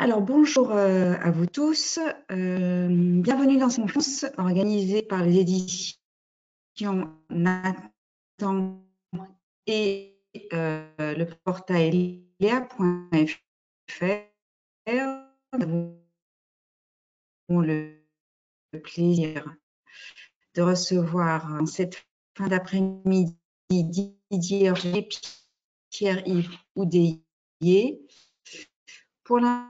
Alors, bonjour à vous tous. Bienvenue dans cette conférence organisée par les éditions Nathan et le portail Lea.fr. Nous avons le plaisir de recevoir en cette fin d'après-midi Didier Roger et Pierre-Yves Oudéier. Pour l'instant,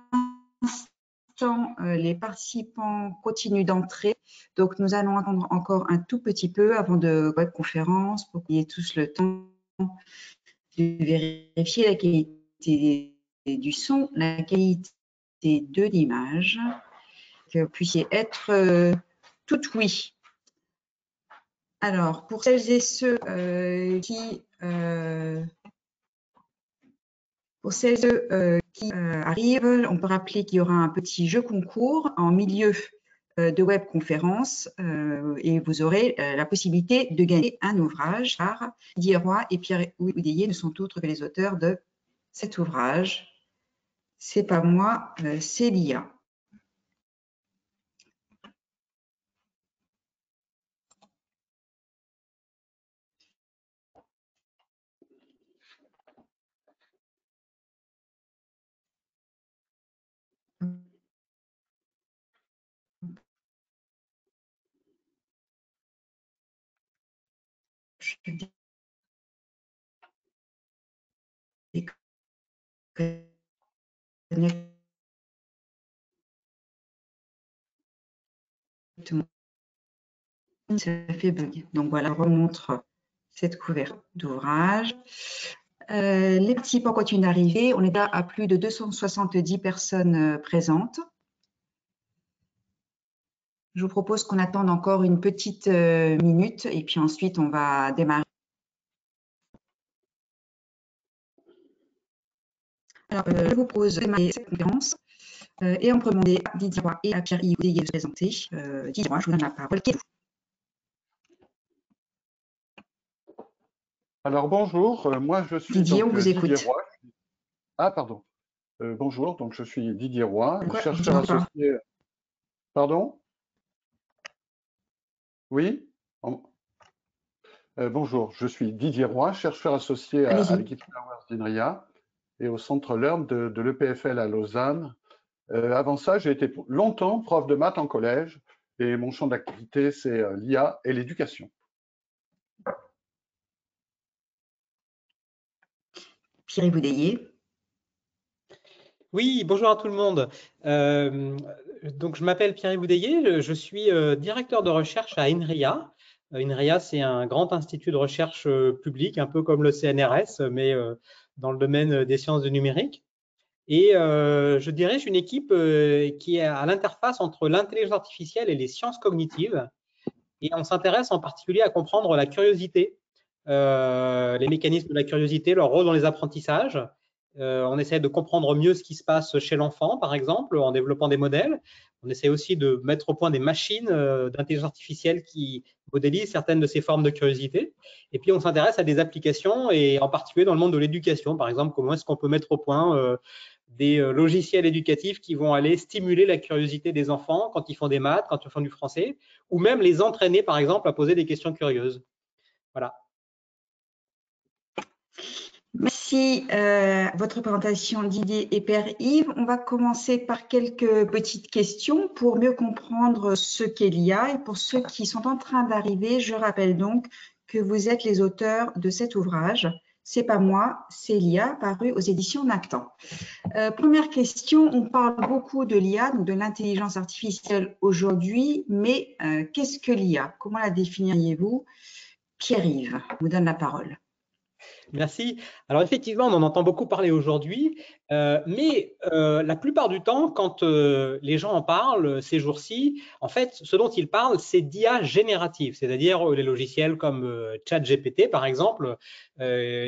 les participants continuent d'entrer, donc nous allons attendre encore un tout petit peu avant de webconférence pour qu'il y ait tous le temps de vérifier la qualité du son, la qualité de l'image, que vous puissiez être toutes oui. Alors, pour celles et ceux qui arrivent, on peut rappeler qu'il y aura un petit jeu concours en milieu de webconférence et vous aurez la possibilité de gagner un ouvrage par Didier Roy et Pierre Oudéier ne sont autres que les auteurs de cet ouvrage. C'est pas moi, c'est l'IA. Je déconnecte ça fait bug. Donc voilà, on remontre cette couverture d'ouvrage. Les participants continuent d'arriver. On est là à plus de 270 personnes présentes. Je vous propose qu'on attende encore une petite minute et puis ensuite on va démarrer. Alors, je vous propose de démarrer cette conférence et on peut demander à Didier Roy et à Pierre-Yves Oudéier de se présenter. Didier Roy, je vous donne la parole. Alors bonjour, moi je suis Didier, donc, on vous écoute. Didier Roy. Ah pardon. Bonjour, donc je suis Didier Roy, chercheur associé. Pardon? Oui? Bonjour, je suis Didier Roy, chercheur associé à l'équipe Flowers d'INRIA et au centre LEARN de l'EPFL à Lausanne. Avant ça, j'ai été longtemps prof de maths en collège et mon champ d'activité c'est l'IA et l'éducation. Pierre-Yves Oudéier. Oui, bonjour à tout le monde. Donc, je m'appelle Pierre-Yves Oudéier, je suis directeur de recherche à INRIA. INRIA, c'est un grand institut de recherche public, un peu comme le CNRS, mais dans le domaine des sciences du numérique. Et je dirige une équipe qui est à l'interface entre l'intelligence artificielle et les sciences cognitives. Et on s'intéresse en particulier à comprendre la curiosité, les mécanismes de la curiosité, leur rôle dans les apprentissages. On essaie de comprendre mieux ce qui se passe chez l'enfant, par exemple, en développant des modèles. On essaie aussi de mettre au point des machines d'intelligence artificielle qui modélisent certaines de ces formes de curiosité. Et puis, on s'intéresse à des applications, et en particulier dans le monde de l'éducation. Par exemple, comment est-ce qu'on peut mettre au point des logiciels éducatifs qui vont aller stimuler la curiosité des enfants quand ils font des maths, quand ils font du français, ou même les entraîner, par exemple, à poser des questions curieuses. Voilà. Merci votre présentation Didier et Pierre-Yves. On va commencer par quelques petites questions pour mieux comprendre ce qu'est l'IA. Et pour ceux qui sont en train d'arriver, je rappelle donc que vous êtes les auteurs de cet ouvrage. C'est pas moi, c'est l'IA, paru aux éditions Nathan. Première question, on parle beaucoup de l'IA, donc de l'intelligence artificielle aujourd'hui, mais qu'est-ce que l'IA? Comment la définiriez-vous? Pierre-Yves, je vous donne la parole. Merci. Alors effectivement, on en entend beaucoup parler aujourd'hui, mais la plupart du temps, quand les gens en parlent ces jours-ci, en fait, ce dont ils parlent, c'est d'IA générative, c'est-à-dire les logiciels comme ChatGPT, par exemple,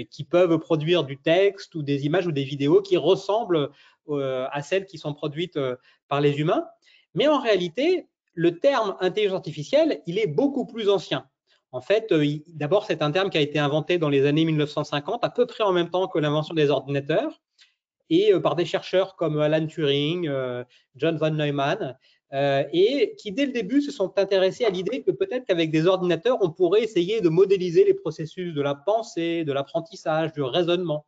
qui peuvent produire du texte ou des images ou des vidéos qui ressemblent à celles qui sont produites par les humains. Mais en réalité, le terme intelligence artificielle, il est beaucoup plus ancien. En fait, d'abord, c'est un terme qui a été inventé dans les années 1950, à peu près en même temps que l'invention des ordinateurs. et par des chercheurs comme Alan Turing, John von Neumann, et qui dès le début se sont intéressés à l'idée que peut-être qu'avec des ordinateurs, on pourrait essayer de modéliser les processus de la pensée, de l'apprentissage, du raisonnement.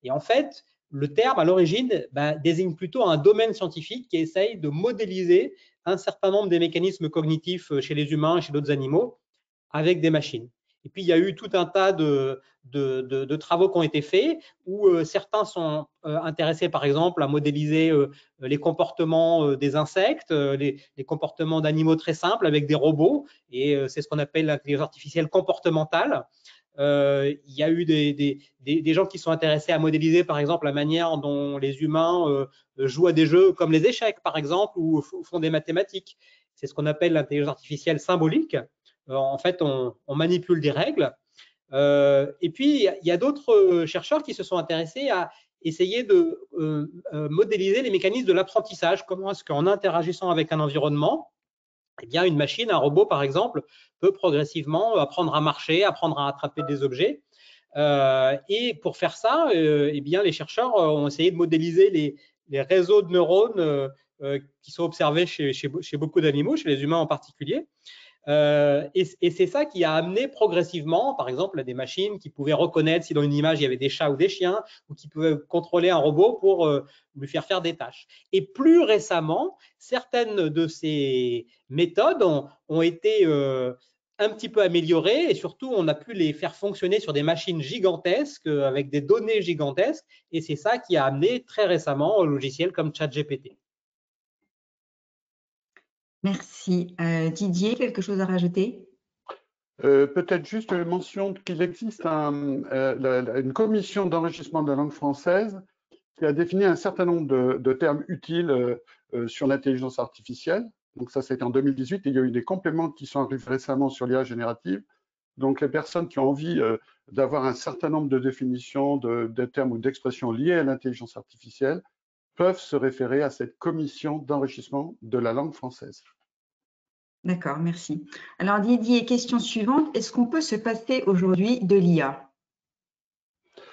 Et en fait, le terme à l'origine désigne plutôt un domaine scientifique qui essaye de modéliser un certain nombre des mécanismes cognitifs chez les humains et chez d'autres animaux avec des machines. Et puis, il y a eu tout un tas de travaux qui ont été faits où certains sont intéressés, par exemple, à modéliser les comportements des insectes, les comportements d'animaux très simples avec des robots. Et c'est ce qu'on appelle l'intelligence artificielle comportementale. Il y a eu des gens qui sont intéressés à modéliser, par exemple, la manière dont les humains jouent à des jeux comme les échecs, par exemple, ou font des mathématiques. C'est ce qu'on appelle l'intelligence artificielle symbolique. En fait, on manipule des règles. Et puis, il y a d'autres chercheurs qui se sont intéressés à essayer de modéliser les mécanismes de l'apprentissage. Comment est-ce qu'en interagissant avec un environnement, eh bien, une machine, un robot, par exemple, peut progressivement apprendre à marcher, apprendre à attraper des objets. Et pour faire ça, eh bien, les chercheurs ont essayé de modéliser les réseaux de neurones qui sont observés chez beaucoup d'animaux, chez les humains en particulier. Et c'est ça qui a amené progressivement, par exemple, à des machines qui pouvaient reconnaître si dans une image il y avait des chats ou des chiens, ou qui pouvaient contrôler un robot pour lui faire des tâches. Et plus récemment, certaines de ces méthodes ont été un petit peu améliorées, et surtout on a pu les faire fonctionner sur des machines gigantesques avec des données gigantesques, et c'est ça qui a amené très récemment un logiciel comme ChatGPT. Merci. Didier, quelque chose à rajouter? Peut-être juste mention qu'il existe une commission d'enrichissement de la langue française qui a défini un certain nombre de termes utiles sur l'intelligence artificielle. Donc ça, c'était en 2018. Et il y a eu des compléments qui sont arrivés récemment sur l'IA générative. Donc les personnes qui ont envie d'avoir un certain nombre de définitions de termes ou d'expressions liées à l'intelligence artificielle peuvent se référer à cette commission d'enrichissement de la langue française. D'accord, merci. Alors Didier, question suivante. Est-ce qu'on peut se passer aujourd'hui de l'IA?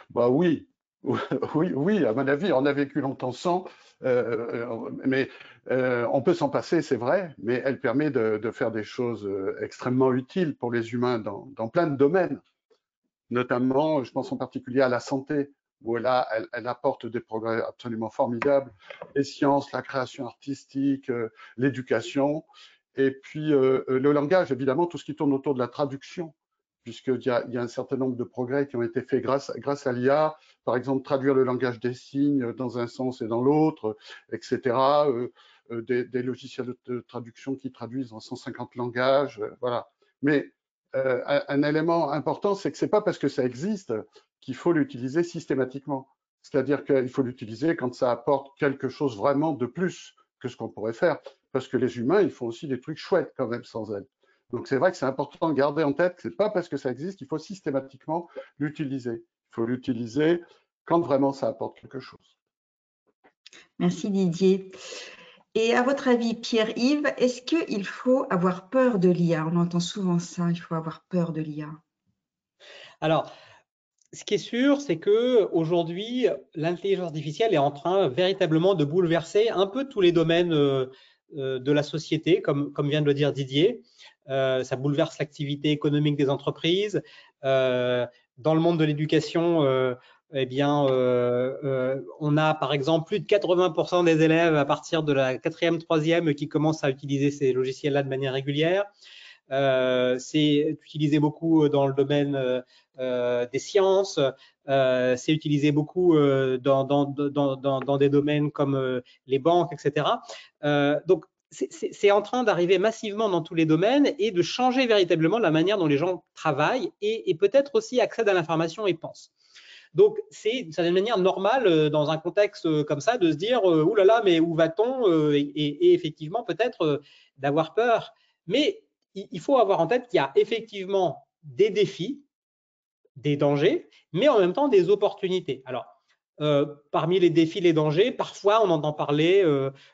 Bah oui, oui, à mon avis, on a vécu longtemps sans, mais on peut s'en passer, c'est vrai, mais elle permet de faire des choses extrêmement utiles pour les humains dans plein de domaines, notamment, je pense en particulier à la santé, où elle apporte des progrès absolument formidables, les sciences, la création artistique, l'éducation, et puis le langage, évidemment, tout ce qui tourne autour de la traduction, puisqu'il y a un certain nombre de progrès qui ont été faits grâce à l'IA, par exemple traduire le langage des signes dans un sens et dans l'autre, etc. Des logiciels de traduction qui traduisent en 150 langages, voilà. Mais un élément important, c'est que c'est pas parce que ça existe qu'il faut l'utiliser systématiquement. C'est-à-dire qu'il faut l'utiliser quand ça apporte quelque chose vraiment de plus que ce qu'on pourrait faire, parce que les humains, ils font aussi des trucs chouettes quand même sans elle. Donc c'est vrai que c'est important de garder en tête que c'est pas parce que ça existe qu'il faut systématiquement l'utiliser. Il faut l'utiliser quand vraiment ça apporte quelque chose. Merci Didier. Et à votre avis, Pierre-Yves, est-ce qu'il faut avoir peur de l'IA? On entend souvent ça, il faut avoir peur de l'IA. Alors, ce qui est sûr, c'est que aujourd'hui, l'intelligence artificielle est en train véritablement de bouleverser un peu tous les domaines de la société, comme vient de le dire Didier. Ça bouleverse l'activité économique des entreprises. Dans le monde de l'éducation, eh bien, on a par exemple plus de 80% des élèves à partir de la 4e, 3e qui commencent à utiliser ces logiciels-là de manière régulière. C'est utilisé beaucoup dans le domaine des sciences, c'est utilisé beaucoup dans des domaines comme les banques, etc. Donc, c'est en train d'arriver massivement dans tous les domaines et de changer véritablement la manière dont les gens travaillent et peut-être aussi accèdent à l'information et pensent. Donc, c'est d'une certaine manière normale dans un contexte comme ça de se dire ouh là là, mais où va-t-on et effectivement peut-être d'avoir peur. Mais il faut avoir en tête qu'il y a effectivement des défis, des dangers, mais en même temps des opportunités. Alors, parmi les défis, les dangers, parfois on entend parler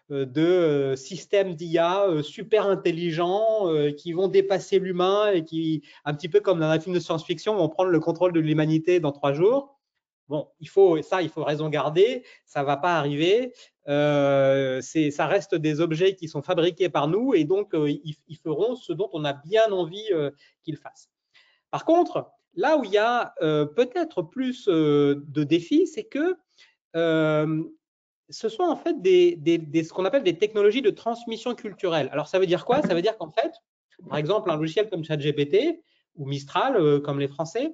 de systèmes d'IA super intelligents qui vont dépasser l'humain et qui, un petit peu comme dans un film de science-fiction, vont prendre le contrôle de l'humanité dans 3 jours. Bon, il faut raison garder, ça ne va pas arriver. Ça reste des objets qui sont fabriqués par nous et donc ils feront ce dont on a bien envie qu'ils fassent. Par contre, là où il y a peut-être plus de défis, c'est que ce sont en fait ce qu'on appelle des technologies de transmission culturelle. Alors, ça veut dire quoi? Ça veut dire qu'en fait, par exemple, un logiciel comme ChatGPT ou Mistral, comme les Français,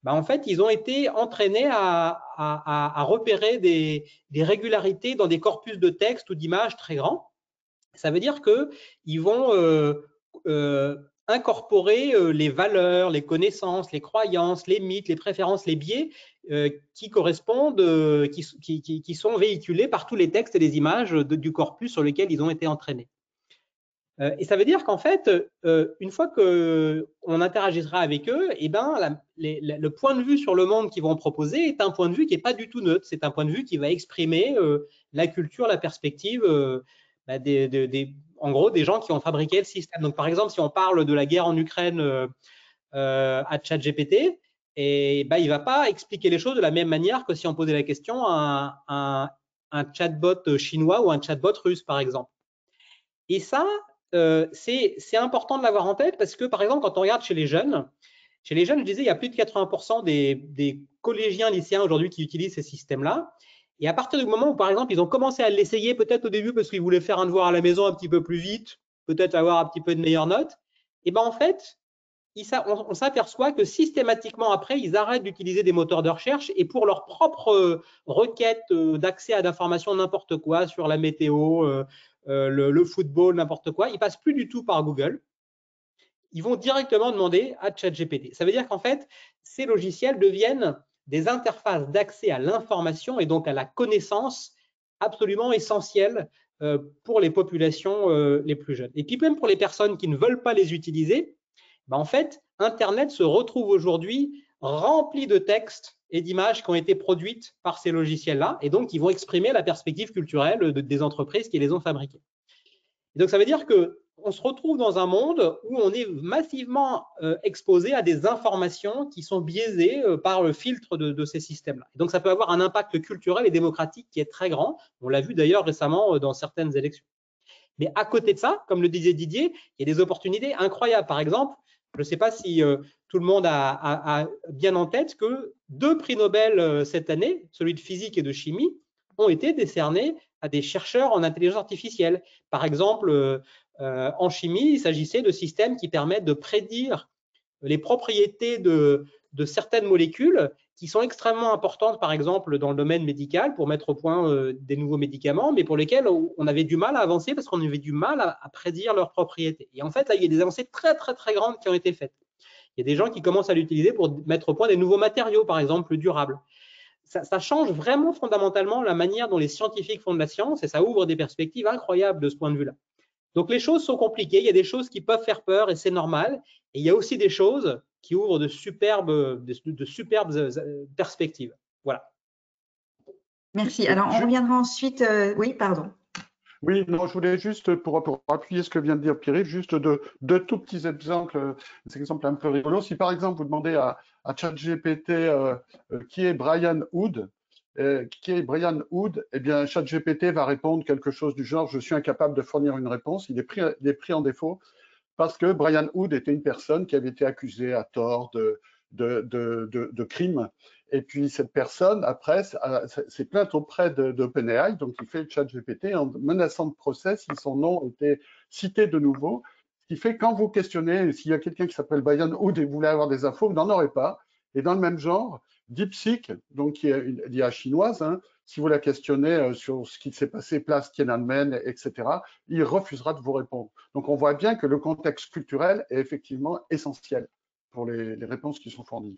bah, en fait, ils ont été entraînés à repérer des régularités dans des corpus de texte ou d'images très grands. Ça veut dire qu'ils vont incorporer les valeurs, les connaissances, les croyances, les mythes, les préférences, les biais qui correspondent, qui sont véhiculés par tous les textes et les images du corpus sur lequel ils ont été entraînés. Et ça veut dire qu'en fait, une fois qu'on interagissera avec eux, eh ben, le point de vue sur le monde qu'ils vont proposer est un point de vue qui n'est pas du tout neutre. C'est un point de vue qui va exprimer la culture, la perspective en gros, des gens qui ont fabriqué le système. Donc, par exemple, si on parle de la guerre en Ukraine à ChatGPT, il ne va pas expliquer les choses de la même manière que si on posait la question à un chatbot chinois ou un chatbot russe, par exemple. Et ça, c'est important de l'avoir en tête parce que, par exemple, quand on regarde chez les jeunes, je disais, il y a plus de 80% des collégiens, lycéens aujourd'hui qui utilisent ces systèmes-là. Et à partir du moment où, par exemple, ils ont commencé à l'essayer, peut-être au début parce qu'ils voulaient faire un devoir à la maison un petit peu plus vite, peut-être avoir un petit peu de meilleures notes, et ben en fait, on s'aperçoit que systématiquement après, ils arrêtent d'utiliser des moteurs de recherche et pour leurs propres requêtes d'accès à d'informations n'importe quoi sur la météo, le football, n'importe quoi, ils passent plus du tout par Google. Ils vont directement demander à ChatGPT. Ça veut dire qu'en fait, ces logiciels deviennent des interfaces d'accès à l'information et donc à la connaissance absolument essentielles pour les populations les plus jeunes. Et puis même pour les personnes qui ne veulent pas les utiliser, ben en fait, Internet se retrouve aujourd'hui rempli de textes et d'images qui ont été produites par ces logiciels-là et donc qui vont exprimer la perspective culturelle des entreprises qui les ont fabriqués. Et donc, ça veut dire qu'on se retrouve dans un monde où on est massivement exposé à des informations qui sont biaisées par le filtre de ces systèmes-là. Donc, ça peut avoir un impact culturel et démocratique qui est très grand. On l'a vu d'ailleurs récemment dans certaines élections. Mais à côté de ça, comme le disait Didier, il y a des opportunités incroyables. Par exemple, je ne sais pas si tout le monde a bien en tête que 2 prix Nobel cette année, celui de physique et de chimie, ont été décernés à des chercheurs en intelligence artificielle. Par exemple, en chimie, il s'agissait de systèmes qui permettent de prédire les propriétés de certaines molécules qui sont extrêmement importantes, par exemple, dans le domaine médical, pour mettre au point des nouveaux médicaments, mais pour lesquels on avait du mal à avancer parce qu'on avait du mal à prédire leurs propriétés. Et en fait, là, il y a des avancées très, très, très grandes qui ont été faites. Il y a des gens qui commencent à l'utiliser pour mettre au point des nouveaux matériaux, par exemple, plus durables. Ça change vraiment fondamentalement la manière dont les scientifiques font de la science et ça ouvre des perspectives incroyables de ce point de vue-là. Donc, les choses sont compliquées. Il y a des choses qui peuvent faire peur et c'est normal. Et il y a aussi des choses qui ouvrent de superbes perspectives. Voilà. Merci. Alors, on reviendra ensuite. Oui, pardon. Oui, non, je voulais juste, pour appuyer ce que vient de dire Pierre-Yves, juste deux tout petits exemples, des exemples un peu rigolos. Si par exemple, vous demandez à ChatGPT qui est Brian Hood, eh bien, ChatGPT va répondre quelque chose du genre « Je suis incapable de fournir une réponse ». Il est pris en défaut parce que Brian Hood était une personne qui avait été accusée à tort de crime. Et puis cette personne, après, s'est plainte auprès d'OpenAI, donc il fait le ChatGPT en menaçant de procès si son nom était cité de nouveau. Ce qui fait quand vous questionnez s'il y a quelqu'un qui s'appelle Brian Hood et vous voulez avoir des infos, vous n'en aurez pas. Et dans le même genre, DeepSeek, donc qui est l'IA chinoise, hein, si vous la questionnez sur ce qui s'est passé place Tiananmen, etc., il refusera de vous répondre. Donc on voit bien que le contexte culturel est effectivement essentiel pour les réponses qui sont fournies.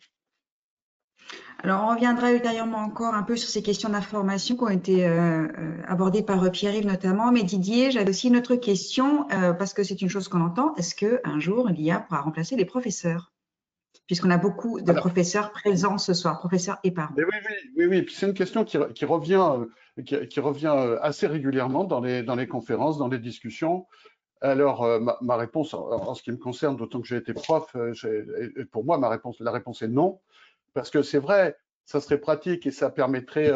Alors, on reviendra ultérieurement encore un peu sur ces questions d'information qui ont été abordées par Pierre-Yves notamment. Mais Didier, j'avais aussi une autre question parce que c'est une chose qu'on entend. Est-ce qu'un jour, l'IA pourra remplacer les professeurs? Puisqu'on a beaucoup de professeurs présents ce soir, professeurs et parents. Oui. Puis c'est une question qui revient assez régulièrement dans les conférences, dans les discussions. Alors, ma réponse, en ce qui me concerne, d'autant que j'ai été prof, pour moi, la réponse est non. Parce que c'est vrai, ça serait pratique et ça permettrait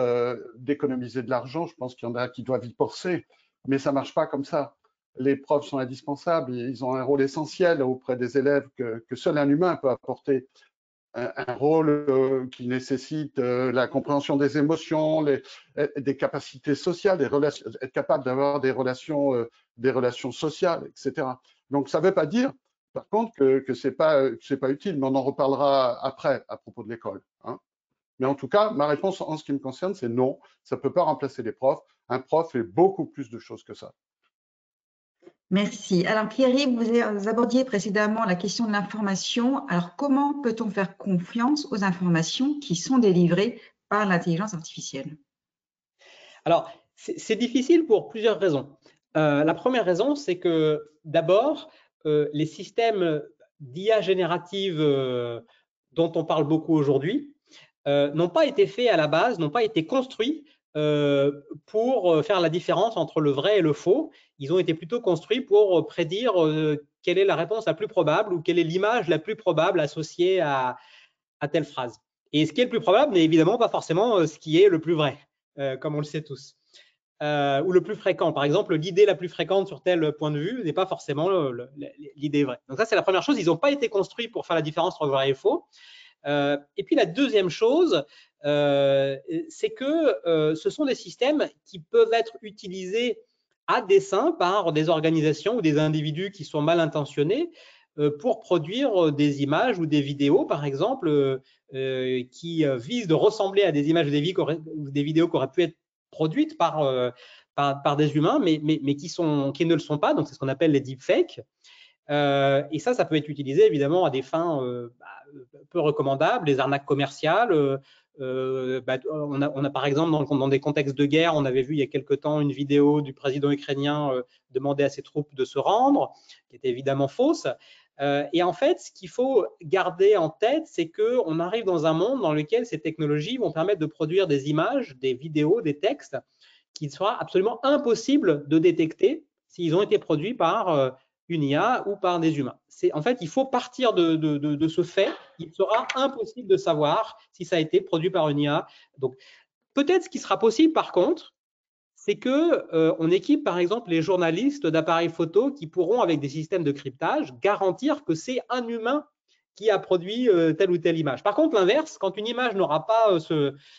d'économiser de l'argent. Je pense qu'il y en a qui doivent y penser, mais ça marche pas comme ça. Les profs sont indispensables, ils ont un rôle essentiel auprès des élèves que seul un humain peut apporter. Un rôle qui nécessite la compréhension des émotions, des capacités sociales, être capable d'avoir des relations sociales, etc. Donc, ça ne veut pas dire, par contre, que ce n'est pas utile, mais on en reparlera après à propos de l'école. Hein. Mais en tout cas, ma réponse en ce qui me concerne, c'est non, ça ne peut pas remplacer les profs. Un prof fait beaucoup plus de choses que ça. Merci. Alors Pierre-Yves, vous abordiez précédemment la question de l'information. Alors comment peut-on faire confiance aux informations qui sont délivrées par l'intelligence artificielle? Alors, c'est difficile pour plusieurs raisons. La première raison, c'est que d'abord, les systèmes d'IA générative dont on parle beaucoup aujourd'hui n'ont pas été faits à la base, n'ont pas été construits pour faire la différence entre le vrai et le faux. Ils ont été plutôt construits pour prédire quelle est la réponse la plus probable ou quelle est l'image la plus probable associée à telle phrase. Et ce qui est le plus probable n'est évidemment pas forcément ce qui est le plus vrai, comme on le sait tous. Ou le plus fréquent. Par exemple, l'idée la plus fréquente sur tel point de vue n'est pas forcément l'idée vraie. Donc ça, c'est la première chose. Ils n'ont pas été construits pour faire la différence entre vrai et faux. Et puis la deuxième chose, c'est que ce sont des systèmes qui peuvent être utilisés à dessein par des organisations ou des individus qui sont mal intentionnés pour produire des images ou des vidéos, par exemple, qui visent de ressembler à des images ou des vidéos qui auraient pu être produites par des humains, mais qui ne le sont pas. Donc, c'est ce qu'on appelle les deepfakes. Et ça peut être utilisé évidemment à des fins peu recommandables, les arnaques commerciales. On a par exemple dans des contextes de guerre, on avait vu il y a quelque temps une vidéo du président ukrainien demander à ses troupes de se rendre, qui était évidemment fausse. Et en fait, ce qu'il faut garder en tête, c'est qu'on arrive dans un monde dans lequel ces technologies vont permettre de produire des images, des vidéos, des textes qu'il sera absolument impossible de détecter s'ils ont été produits par une IA ou par des humains. En fait, il faut partir de ce fait. Il sera impossible de savoir si ça a été produit par une IA. Donc, peut-être ce qui sera possible, par contre, c'est qu'on équipe, par exemple, les journalistes d'appareils photo qui pourront, avec des systèmes de cryptage, garantir que c'est un humain qui a produit telle ou telle image. Par contre, l'inverse, quand une image n'aura pas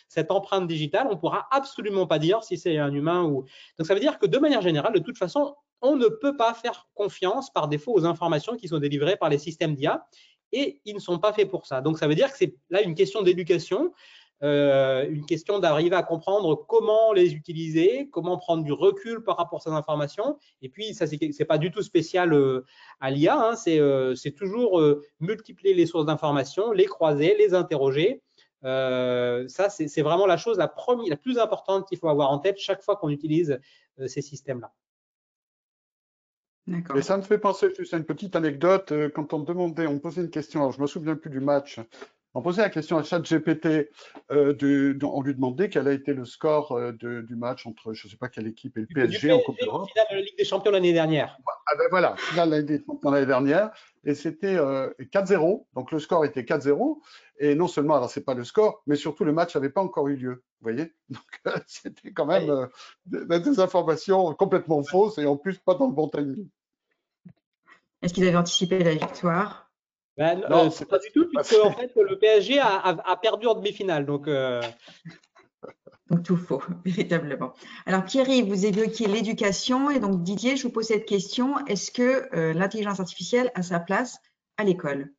cette empreinte digitale, on ne pourra absolument pas dire si c'est un humain ou… Donc, ça veut dire que de manière générale, de toute façon, on ne peut pas faire confiance par défaut aux informations qui sont délivrées par les systèmes d'IA et ils ne sont pas faits pour ça. Donc, ça veut dire que c'est là une question d'éducation, une question d'arriver à comprendre comment les utiliser, comment prendre du recul par rapport à ces informations. Et puis, ça, c'est pas du tout spécial à l'IA, hein, c'est toujours multiplier les sources d'informations, les croiser, les interroger. Ça, c'est vraiment la chose la plus importante qu'il faut avoir en tête chaque fois qu'on utilise ces systèmes-là. Et ça me fait penser juste à une petite anecdote. Quand on me posait une question, alors je me souviens plus du match, on posait la question à ChatGPT, on lui demandait quel a été le score du match entre je ne sais pas quelle équipe et le PSG en Coupe d'Europe. Finale de la Ligue des Champions l'année dernière. Ah ben voilà, finale de la Ligue des Champions l'année dernière, et c'était 4-0, donc le score était 4-0, et non seulement, alors c'est pas le score, mais surtout le match n'avait pas encore eu lieu, vous voyez. Donc c'était quand même des informations complètement fausses, et en plus pas dans le bon timing. Est-ce qu'ils avaient anticipé la victoire? Non, pas du tout, puisque en fait, le PSG a perdu en demi-finale. Donc tout faux, véritablement. Alors Thierry, vous évoquiez l'éducation, et donc Didier, je vous pose cette question, est-ce que l'intelligence artificielle a sa place à l'école?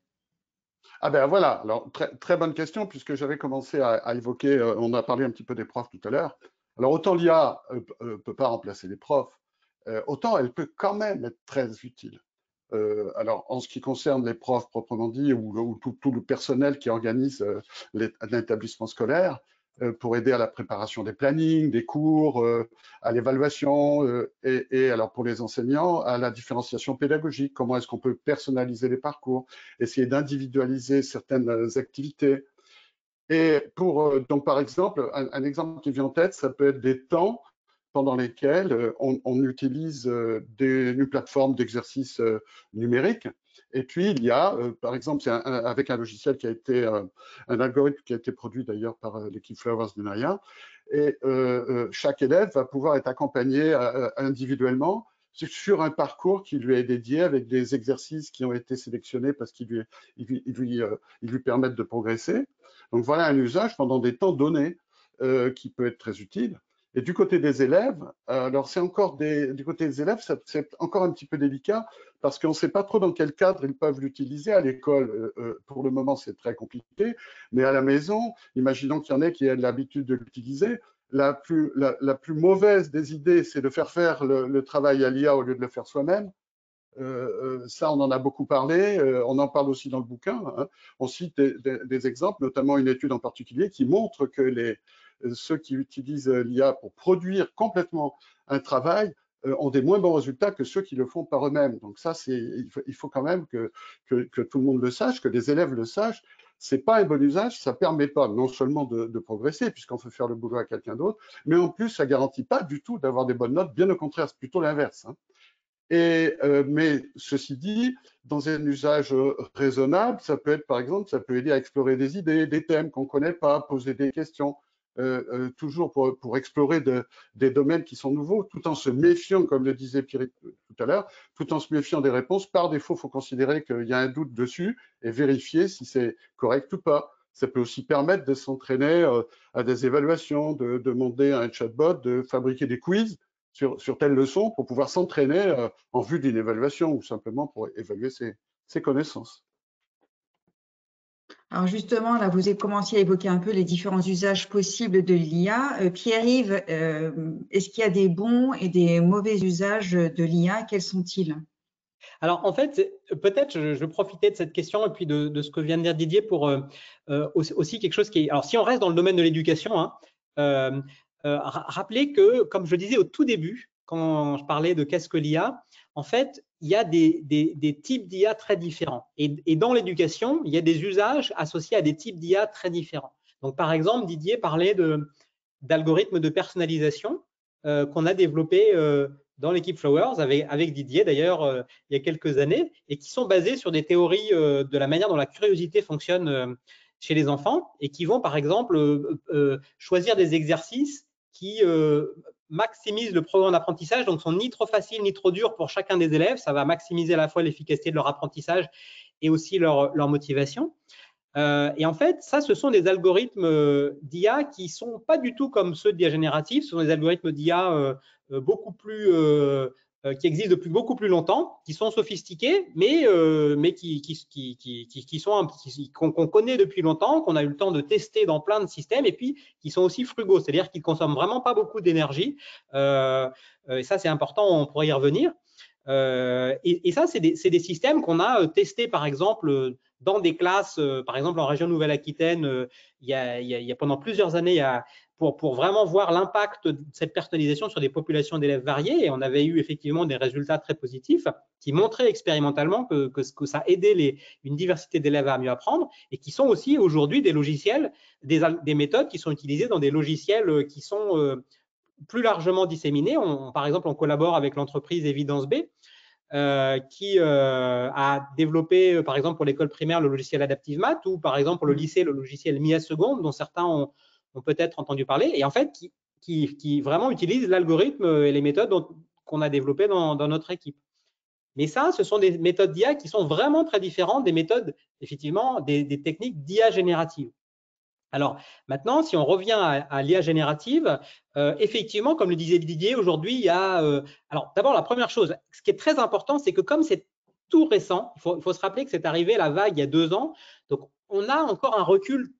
Ah ben voilà, alors très bonne question, puisque j'avais commencé à évoquer, on a parlé un petit peu des profs tout à l'heure. Alors autant l'IA ne peut pas remplacer les profs, autant elle peut quand même être très utile. Alors, en ce qui concerne les profs proprement dit, ou tout le personnel qui organise l'établissement scolaire, pour aider à la préparation des plannings, des cours, à l'évaluation, et alors pour les enseignants, à la différenciation pédagogique. Comment est-ce qu'on peut personnaliser les parcours, essayer d'individualiser certaines activités. Et donc, par exemple, un exemple qui vient en tête, ça peut être des temps pendant lesquels on utilise une plateforme d'exercice numérique Et puis, il y a, par exemple, c'est avec un logiciel qui a été, un algorithme qui a été produit d'ailleurs par l'équipe Flowers d'INRIA, et chaque élève va pouvoir être accompagné individuellement sur un parcours qui lui est dédié avec des exercices qui ont été sélectionnés parce qu'ils lui permettent de progresser. Donc voilà un usage pendant des temps donnés qui peut être très utile. Et du côté des élèves, alors c'est encore du côté des élèves, c'est encore un petit peu délicat parce qu'on ne sait pas trop dans quel cadre ils peuvent l'utiliser. À l'école, pour le moment, c'est très compliqué, mais à la maison, imaginons qu'il y en ait qui aient l'habitude de l'utiliser. La plus mauvaise des idées, c'est de faire le travail à l'IA au lieu de le faire soi-même. Ça, on en a beaucoup parlé. On en parle aussi dans le bouquin. Hein. On cite des exemples, notamment une étude en particulier qui montre que ceux qui utilisent l'IA pour produire complètement un travail ont des moins bons résultats que ceux qui le font par eux-mêmes. Donc ça, il faut quand même que tout le monde le sache, que les élèves le sachent. C'est pas un bon usage, ça permet pas non seulement de progresser puisqu'on fait faire le boulot à quelqu'un d'autre, mais en plus ça garantit pas du tout d'avoir des bonnes notes. Bien au contraire, c'est plutôt l'inverse. Hein. Mais ceci dit, dans un usage raisonnable, ça peut être, par exemple, ça peut aider à explorer des idées, des thèmes qu'on ne connaît pas, poser des questions, toujours pour explorer des domaines qui sont nouveaux, tout en se méfiant, comme le disait Pierre tout à l'heure, tout en se méfiant des réponses. Par défaut, il faut considérer qu'il y a un doute dessus et vérifier si c'est correct ou pas. Ça peut aussi permettre de s'entraîner à des évaluations, de demander à un chatbot de fabriquer des quiz sur telle leçon pour pouvoir s'entraîner en vue d'une évaluation ou simplement pour évaluer ses connaissances. Alors justement, là, vous avez commencé à évoquer un peu les différents usages possibles de l'IA. Pierre-Yves, est-ce qu'il y a des bons et des mauvais usages de l'IA? Quels sont-ils? Alors, en fait, peut-être je vais profiter de cette question et puis de ce que vient de dire Didier pour aussi quelque chose qui est… Alors, si on reste dans le domaine de l'éducation, hein, rappelez que, comme je le disais au tout début, quand je parlais de qu'est-ce que l'IA, en fait, il y a des types d'IA très différents. Et dans l'éducation, il y a des usages associés à des types d'IA très différents. Donc, par exemple, Didier parlait d'algorithmes de personnalisation qu'on a développés dans l'équipe Flowers, avec Didier d'ailleurs, il y a quelques années, et qui sont basés sur des théories de la manière dont la curiosité fonctionne chez les enfants, et qui vont par exemple choisir des exercices qui maximisent le programme d'apprentissage, donc sont ni trop faciles ni trop durs pour chacun des élèves. Ça va maximiser à la fois l'efficacité de leur apprentissage et aussi leur motivation. Et en fait, ça, ce sont des algorithmes d'IA qui ne sont pas du tout comme ceux d'IA générative. Ce sont des algorithmes d'IA beaucoup plus qui existent depuis beaucoup plus longtemps, qui sont sophistiqués, mais qu'on connaît depuis longtemps, qu'on a eu le temps de tester dans plein de systèmes, et puis qui sont aussi frugaux, c'est-à-dire qu'ils ne consomment vraiment pas beaucoup d'énergie. Et ça, c'est important, on pourrait y revenir. Et ça, c'est des systèmes qu'on a testés, par exemple, dans des classes, par exemple en région Nouvelle-Aquitaine, il y a pendant plusieurs années, pour vraiment voir l'impact de cette personnalisation sur des populations d'élèves variées, et on avait eu effectivement des résultats très positifs qui montraient expérimentalement que ça aidait une diversité d'élèves à mieux apprendre, et qui sont aussi aujourd'hui des logiciels, des méthodes qui sont utilisées dans des logiciels qui sont plus largement disséminés. Par exemple, on collabore avec l'entreprise Evidence B, qui a développé, par exemple, pour l'école primaire, le logiciel Adaptive Math, ou par exemple, pour le lycée, le logiciel Mia Seconde, dont certains ont peut-être entendu parler, et en fait, qui vraiment utilise l'algorithme et les méthodes qu'on a développées dans notre équipe. Mais ça, ce sont des méthodes d'IA qui sont vraiment très différentes des méthodes, effectivement, des techniques d'IA générative. Alors maintenant, si on revient à l'IA générative, effectivement, comme le disait Didier, aujourd'hui, il y a… alors d'abord, la première chose, ce qui est très important, c'est que comme c'est tout récent, il faut se rappeler que c'est arrivé la vague il y a 2 ans, donc on a encore un recul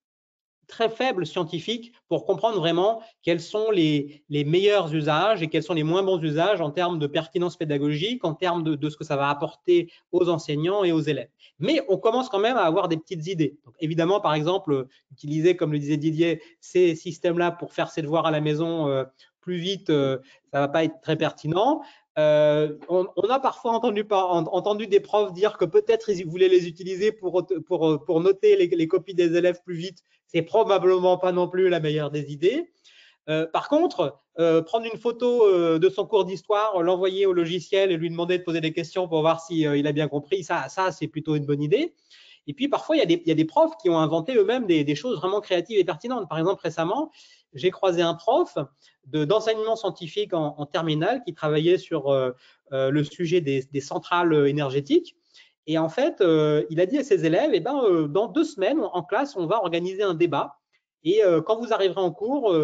très faible scientifique pour comprendre vraiment quels sont les meilleurs usages et quels sont les moins bons usages en termes de pertinence pédagogique, en termes de ce que ça va apporter aux enseignants et aux élèves. Mais on commence quand même à avoir des petites idées. Donc, évidemment, par exemple, utiliser, comme le disait Didier, ces systèmes-là pour faire ses devoirs à la maison plus vite, ça ne va pas être très pertinent. On a parfois entendu des profs dire que peut-être ils voulaient les utiliser pour noter les copies des élèves plus vite. C'est probablement pas non plus la meilleure des idées. Par contre, prendre une photo de son cours d'histoire, l'envoyer au logiciel et lui demander de poser des questions pour voir si il a bien compris, ça c'est plutôt une bonne idée. Et puis parfois, il y a des profs qui ont inventé eux-mêmes des choses vraiment créatives et pertinentes. Par exemple, récemment, j'ai croisé un prof d'enseignement scientifique en terminale qui travaillait sur le sujet des centrales énergétiques. Et en fait, il a dit à ses élèves, eh ben, dans 2 semaines, en classe, on va organiser un débat. Et quand vous arriverez en cours,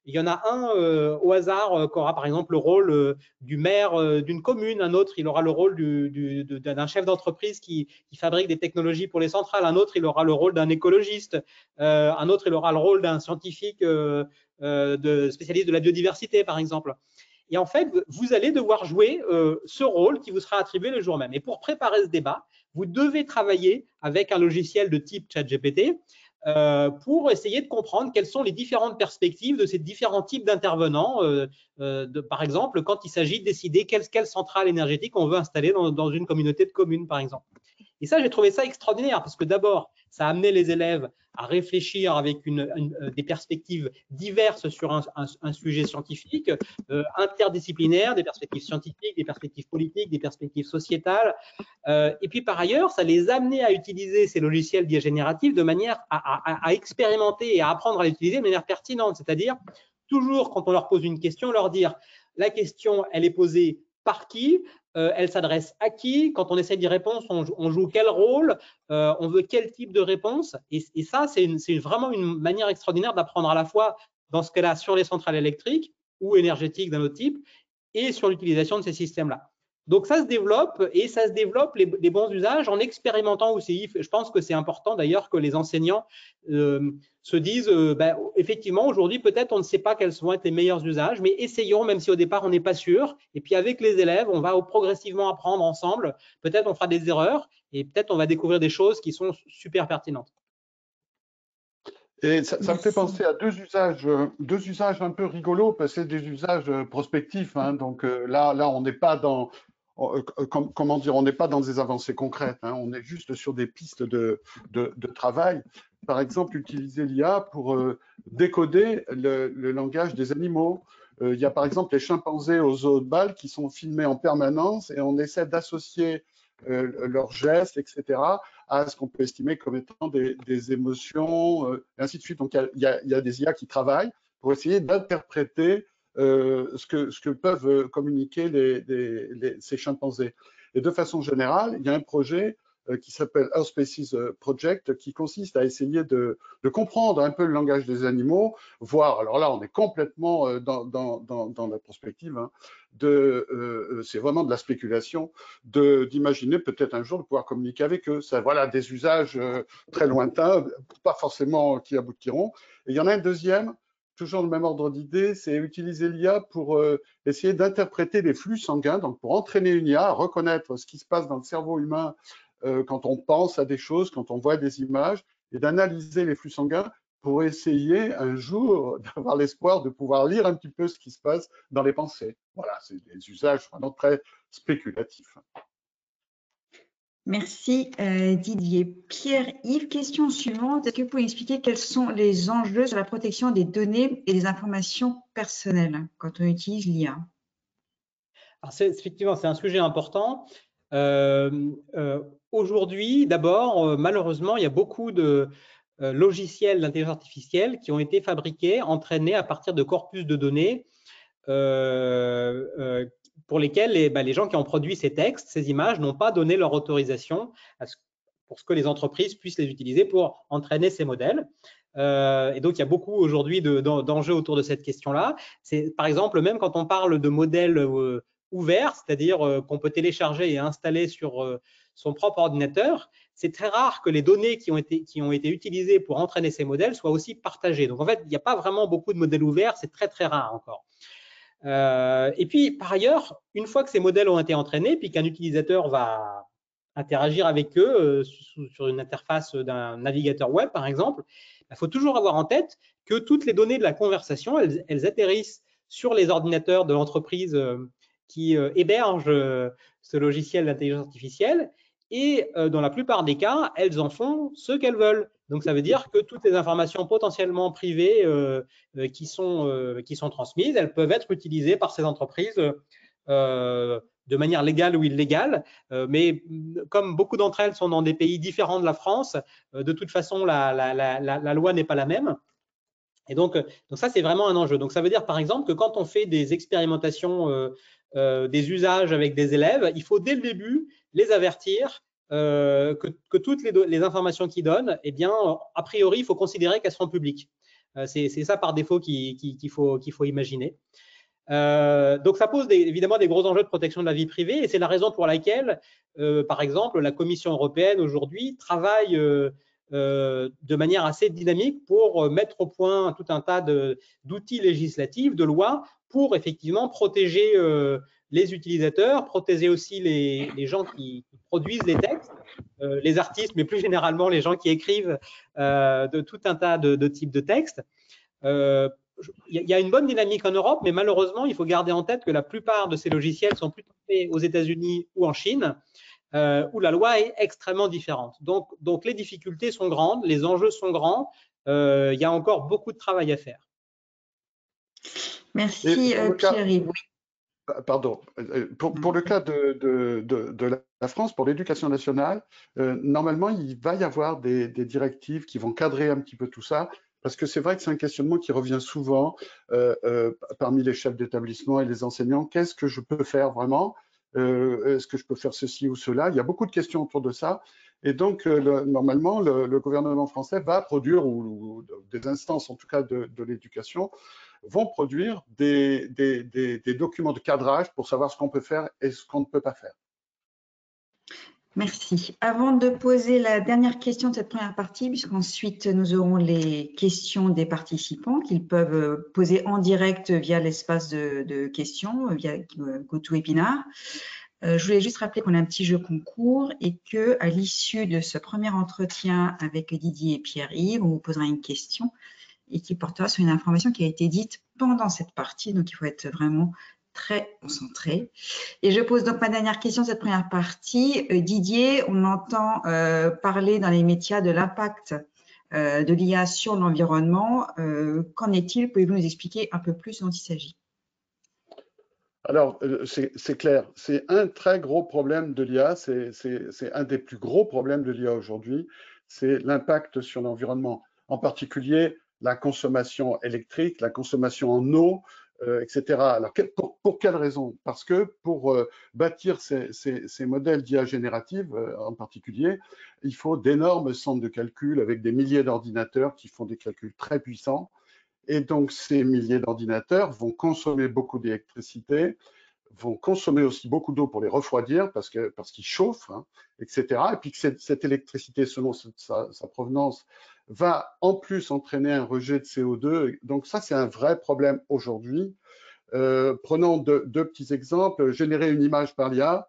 il y en a un au hasard qui aura par exemple le rôle du maire d'une commune, un autre il aura le rôle d'un chef d'entreprise qui fabrique des technologies pour les centrales, un autre il aura le rôle d'un écologiste, un autre il aura le rôle d'un scientifique spécialiste de la biodiversité par exemple. Et en fait, vous allez devoir jouer ce rôle qui vous sera attribué le jour même. Et pour préparer ce débat, vous devez travailler avec un logiciel de type ChatGPT pour essayer de comprendre quelles sont les différentes perspectives de ces différents types d'intervenants. Par exemple, quand il s'agit de décider quelle centrale énergétique on veut installer dans une communauté de communes, par exemple. Et ça, j'ai trouvé ça extraordinaire parce que d'abord, ça a amené les élèves à réfléchir avec des perspectives diverses sur un sujet scientifique, interdisciplinaire, des perspectives scientifiques, des perspectives politiques, des perspectives sociétales. Et puis par ailleurs, ça les a amenés à utiliser ces logiciels d'IA génératifs de manière à expérimenter et à apprendre à l'utiliser de manière pertinente. C'est-à-dire, toujours quand on leur pose une question, leur dire la question, elle est posée par qui, elle s'adresse à qui, quand on essaie d'y répondre, on joue quel rôle, on veut quel type de réponse. Et ça, c'est vraiment une manière extraordinaire d'apprendre à la fois, dans ce cas-là, sur les centrales électriques ou énergétiques d'un autre type, et sur l'utilisation de ces systèmes-là. Donc, ça se développe et ça se développe les bons usages en expérimentant aussi. Je pense que c'est important d'ailleurs que les enseignants se disent effectivement, aujourd'hui, peut-être on ne sait pas quels vont être les meilleurs usages, mais essayons, même si au départ on n'est pas sûr. Et puis avec les élèves, on va progressivement apprendre ensemble. Peut-être on fera des erreurs et peut-être on va découvrir des choses qui sont super pertinentes. Et ça me fait penser à deux usages un peu rigolos, parce que c'est des usages prospectifs. Hein, donc là, on n'est pas dans, comment dire, on n'est pas dans des avancées concrètes. Hein, on est juste sur des pistes de travail. Par exemple, utiliser l'IA pour décoder le langage des animaux. Il y a par exemple les chimpanzés au zoo de Bâle qui sont filmés en permanence et on essaie d'associer leurs gestes, etc., à ce qu'on peut estimer comme étant des émotions, et ainsi de suite. Donc, il y a des IA qui travaillent pour essayer d'interpréter ce que peuvent communiquer ces chimpanzés. Et de façon générale, il y a un projet qui s'appelle Earth Species Project, qui consiste à essayer de comprendre un peu le langage des animaux, voire, alors là, on est complètement dans la prospective, hein, c'est vraiment de la spéculation, d'imaginer peut-être un jour de pouvoir communiquer avec eux. Ça, voilà, des usages très lointains, pas forcément qui aboutiront. Et il y en a un deuxième, toujours le même ordre d'idée, c'est utiliser l'IA pour essayer d'interpréter les flux sanguins, donc pour entraîner une IA à reconnaître ce qui se passe dans le cerveau humain quand on pense à des choses, quand on voit des images, et d'analyser les flux sanguins pour essayer un jour d'avoir l'espoir de pouvoir lire un petit peu ce qui se passe dans les pensées. Voilà, c'est des usages vraiment très spéculatifs. Merci Didier. Pierre-Yves, question suivante. Est-ce que vous pouvez expliquer quels sont les enjeux sur la protection des données et des informations personnelles quand on utilise l'IA? Effectivement, c'est un sujet important. Aujourd'hui, d'abord, malheureusement, il y a beaucoup de logiciels d'intelligence artificielle qui ont été fabriqués, entraînés à partir de corpus de données pour lesquels les gens qui ont produit ces textes, ces images, n'ont pas donné leur autorisation pour ce que les entreprises puissent les utiliser pour entraîner ces modèles. Et donc, il y a beaucoup aujourd'hui d'enjeux autour de cette question-là. Par exemple, même quand on parle de modèles ouverts, c'est-à-dire qu'on peut télécharger et installer sur son propre ordinateur, c'est très rare que les données qui ont été utilisées pour entraîner ces modèles soient aussi partagées. Donc, en fait, il n'y a pas vraiment beaucoup de modèles ouverts, c'est très, très rare encore. Et puis, par ailleurs, une fois que ces modèles ont été entraînés, puis qu'un utilisateur va interagir avec eux sur une interface d'un navigateur web, par exemple, il faut toujours avoir en tête que toutes les données de la conversation, elles atterrissent sur les ordinateurs de l'entreprise qui héberge ce logiciel d'intelligence artificielle. et dans la plupart des cas, elles en font ce qu'elles veulent. Donc, ça veut dire que toutes les informations potentiellement privées qui sont transmises, elles peuvent être utilisées par ces entreprises de manière légale ou illégale. Mais comme beaucoup d'entre elles sont dans des pays différents de la France, de toute façon, la loi n'est pas la même. Et donc ça, c'est vraiment un enjeu. Donc, ça veut dire, par exemple, que quand on fait des expérimentations, des usages avec des élèves, il faut dès le début les avertir que toutes les informations qu'ils donnent, eh bien, a priori, il faut considérer qu'elles seront publiques. C'est ça par défaut qu'il faut imaginer. Donc, ça pose évidemment des gros enjeux de protection de la vie privée et c'est la raison pour laquelle, par exemple, la Commission européenne aujourd'hui travaille de manière assez dynamique pour mettre au point tout un tas d'outils législatifs, de lois, pour effectivement protéger les utilisateurs, protéger aussi les gens qui produisent les textes, les artistes, mais plus généralement les gens qui écrivent de tout un tas de types de textes. Il y a une bonne dynamique en Europe, mais malheureusement, il faut garder en tête que la plupart de ces logiciels sont plutôt faits aux États-Unis ou en Chine, où la loi est extrêmement différente. Donc, les difficultés sont grandes, les enjeux sont grands, il y a encore beaucoup de travail à faire. Merci Pierre-Yves. Pardon. Pour le cas de la France, pour l'éducation nationale, normalement, il va y avoir des directives qui vont cadrer un petit peu tout ça, parce que c'est vrai que c'est un questionnement qui revient souvent parmi les chefs d'établissement et les enseignants. Qu'est-ce que je peux faire vraiment? Est-ce que je peux faire ceci ou cela? Il y a beaucoup de questions autour de ça. Et donc, normalement, le gouvernement français va produire, ou des instances en tout cas de l'éducation, vont produire des documents de cadrage pour savoir ce qu'on peut faire et ce qu'on ne peut pas faire. Merci. Avant de poser la dernière question de cette première partie, puisqu'ensuite nous aurons les questions des participants qu'ils peuvent poser en direct via l'espace de questions, via GoToWebinar. Je voulais juste rappeler qu'on a un petit jeu concours et qu'à l'issue de ce premier entretien avec Didier et Pierre-Yves, on vous posera une question et qui portera sur une information qui a été dite pendant cette partie. Donc, il faut être vraiment très concentré. Et je pose donc ma dernière question de cette première partie. Didier, on entend parler dans les médias de l'impact de l'IA sur l'environnement. Qu'en est-il? Pouvez-vous nous expliquer un peu plus dont il s'agit? Alors, c'est clair, c'est un très gros problème de l'IA, c'est un des plus gros problèmes de l'IA aujourd'hui, c'est l'impact sur l'environnement, en particulier la consommation électrique, la consommation en eau, etc. Alors, pour quelles raisons? Parce que pour bâtir ces modèles d'IA générative, en particulier, il faut d'énormes centres de calcul avec des milliers d'ordinateurs qui font des calculs très puissants. Et donc, ces milliers d'ordinateurs vont consommer beaucoup d'électricité, vont consommer aussi beaucoup d'eau pour les refroidir parce qu'ils chauffent, hein, etc. Et puis que cette électricité, selon sa provenance, va en plus entraîner un rejet de CO2. Donc ça, c'est un vrai problème aujourd'hui. Prenons deux petits exemples. Générer une image par l'IA,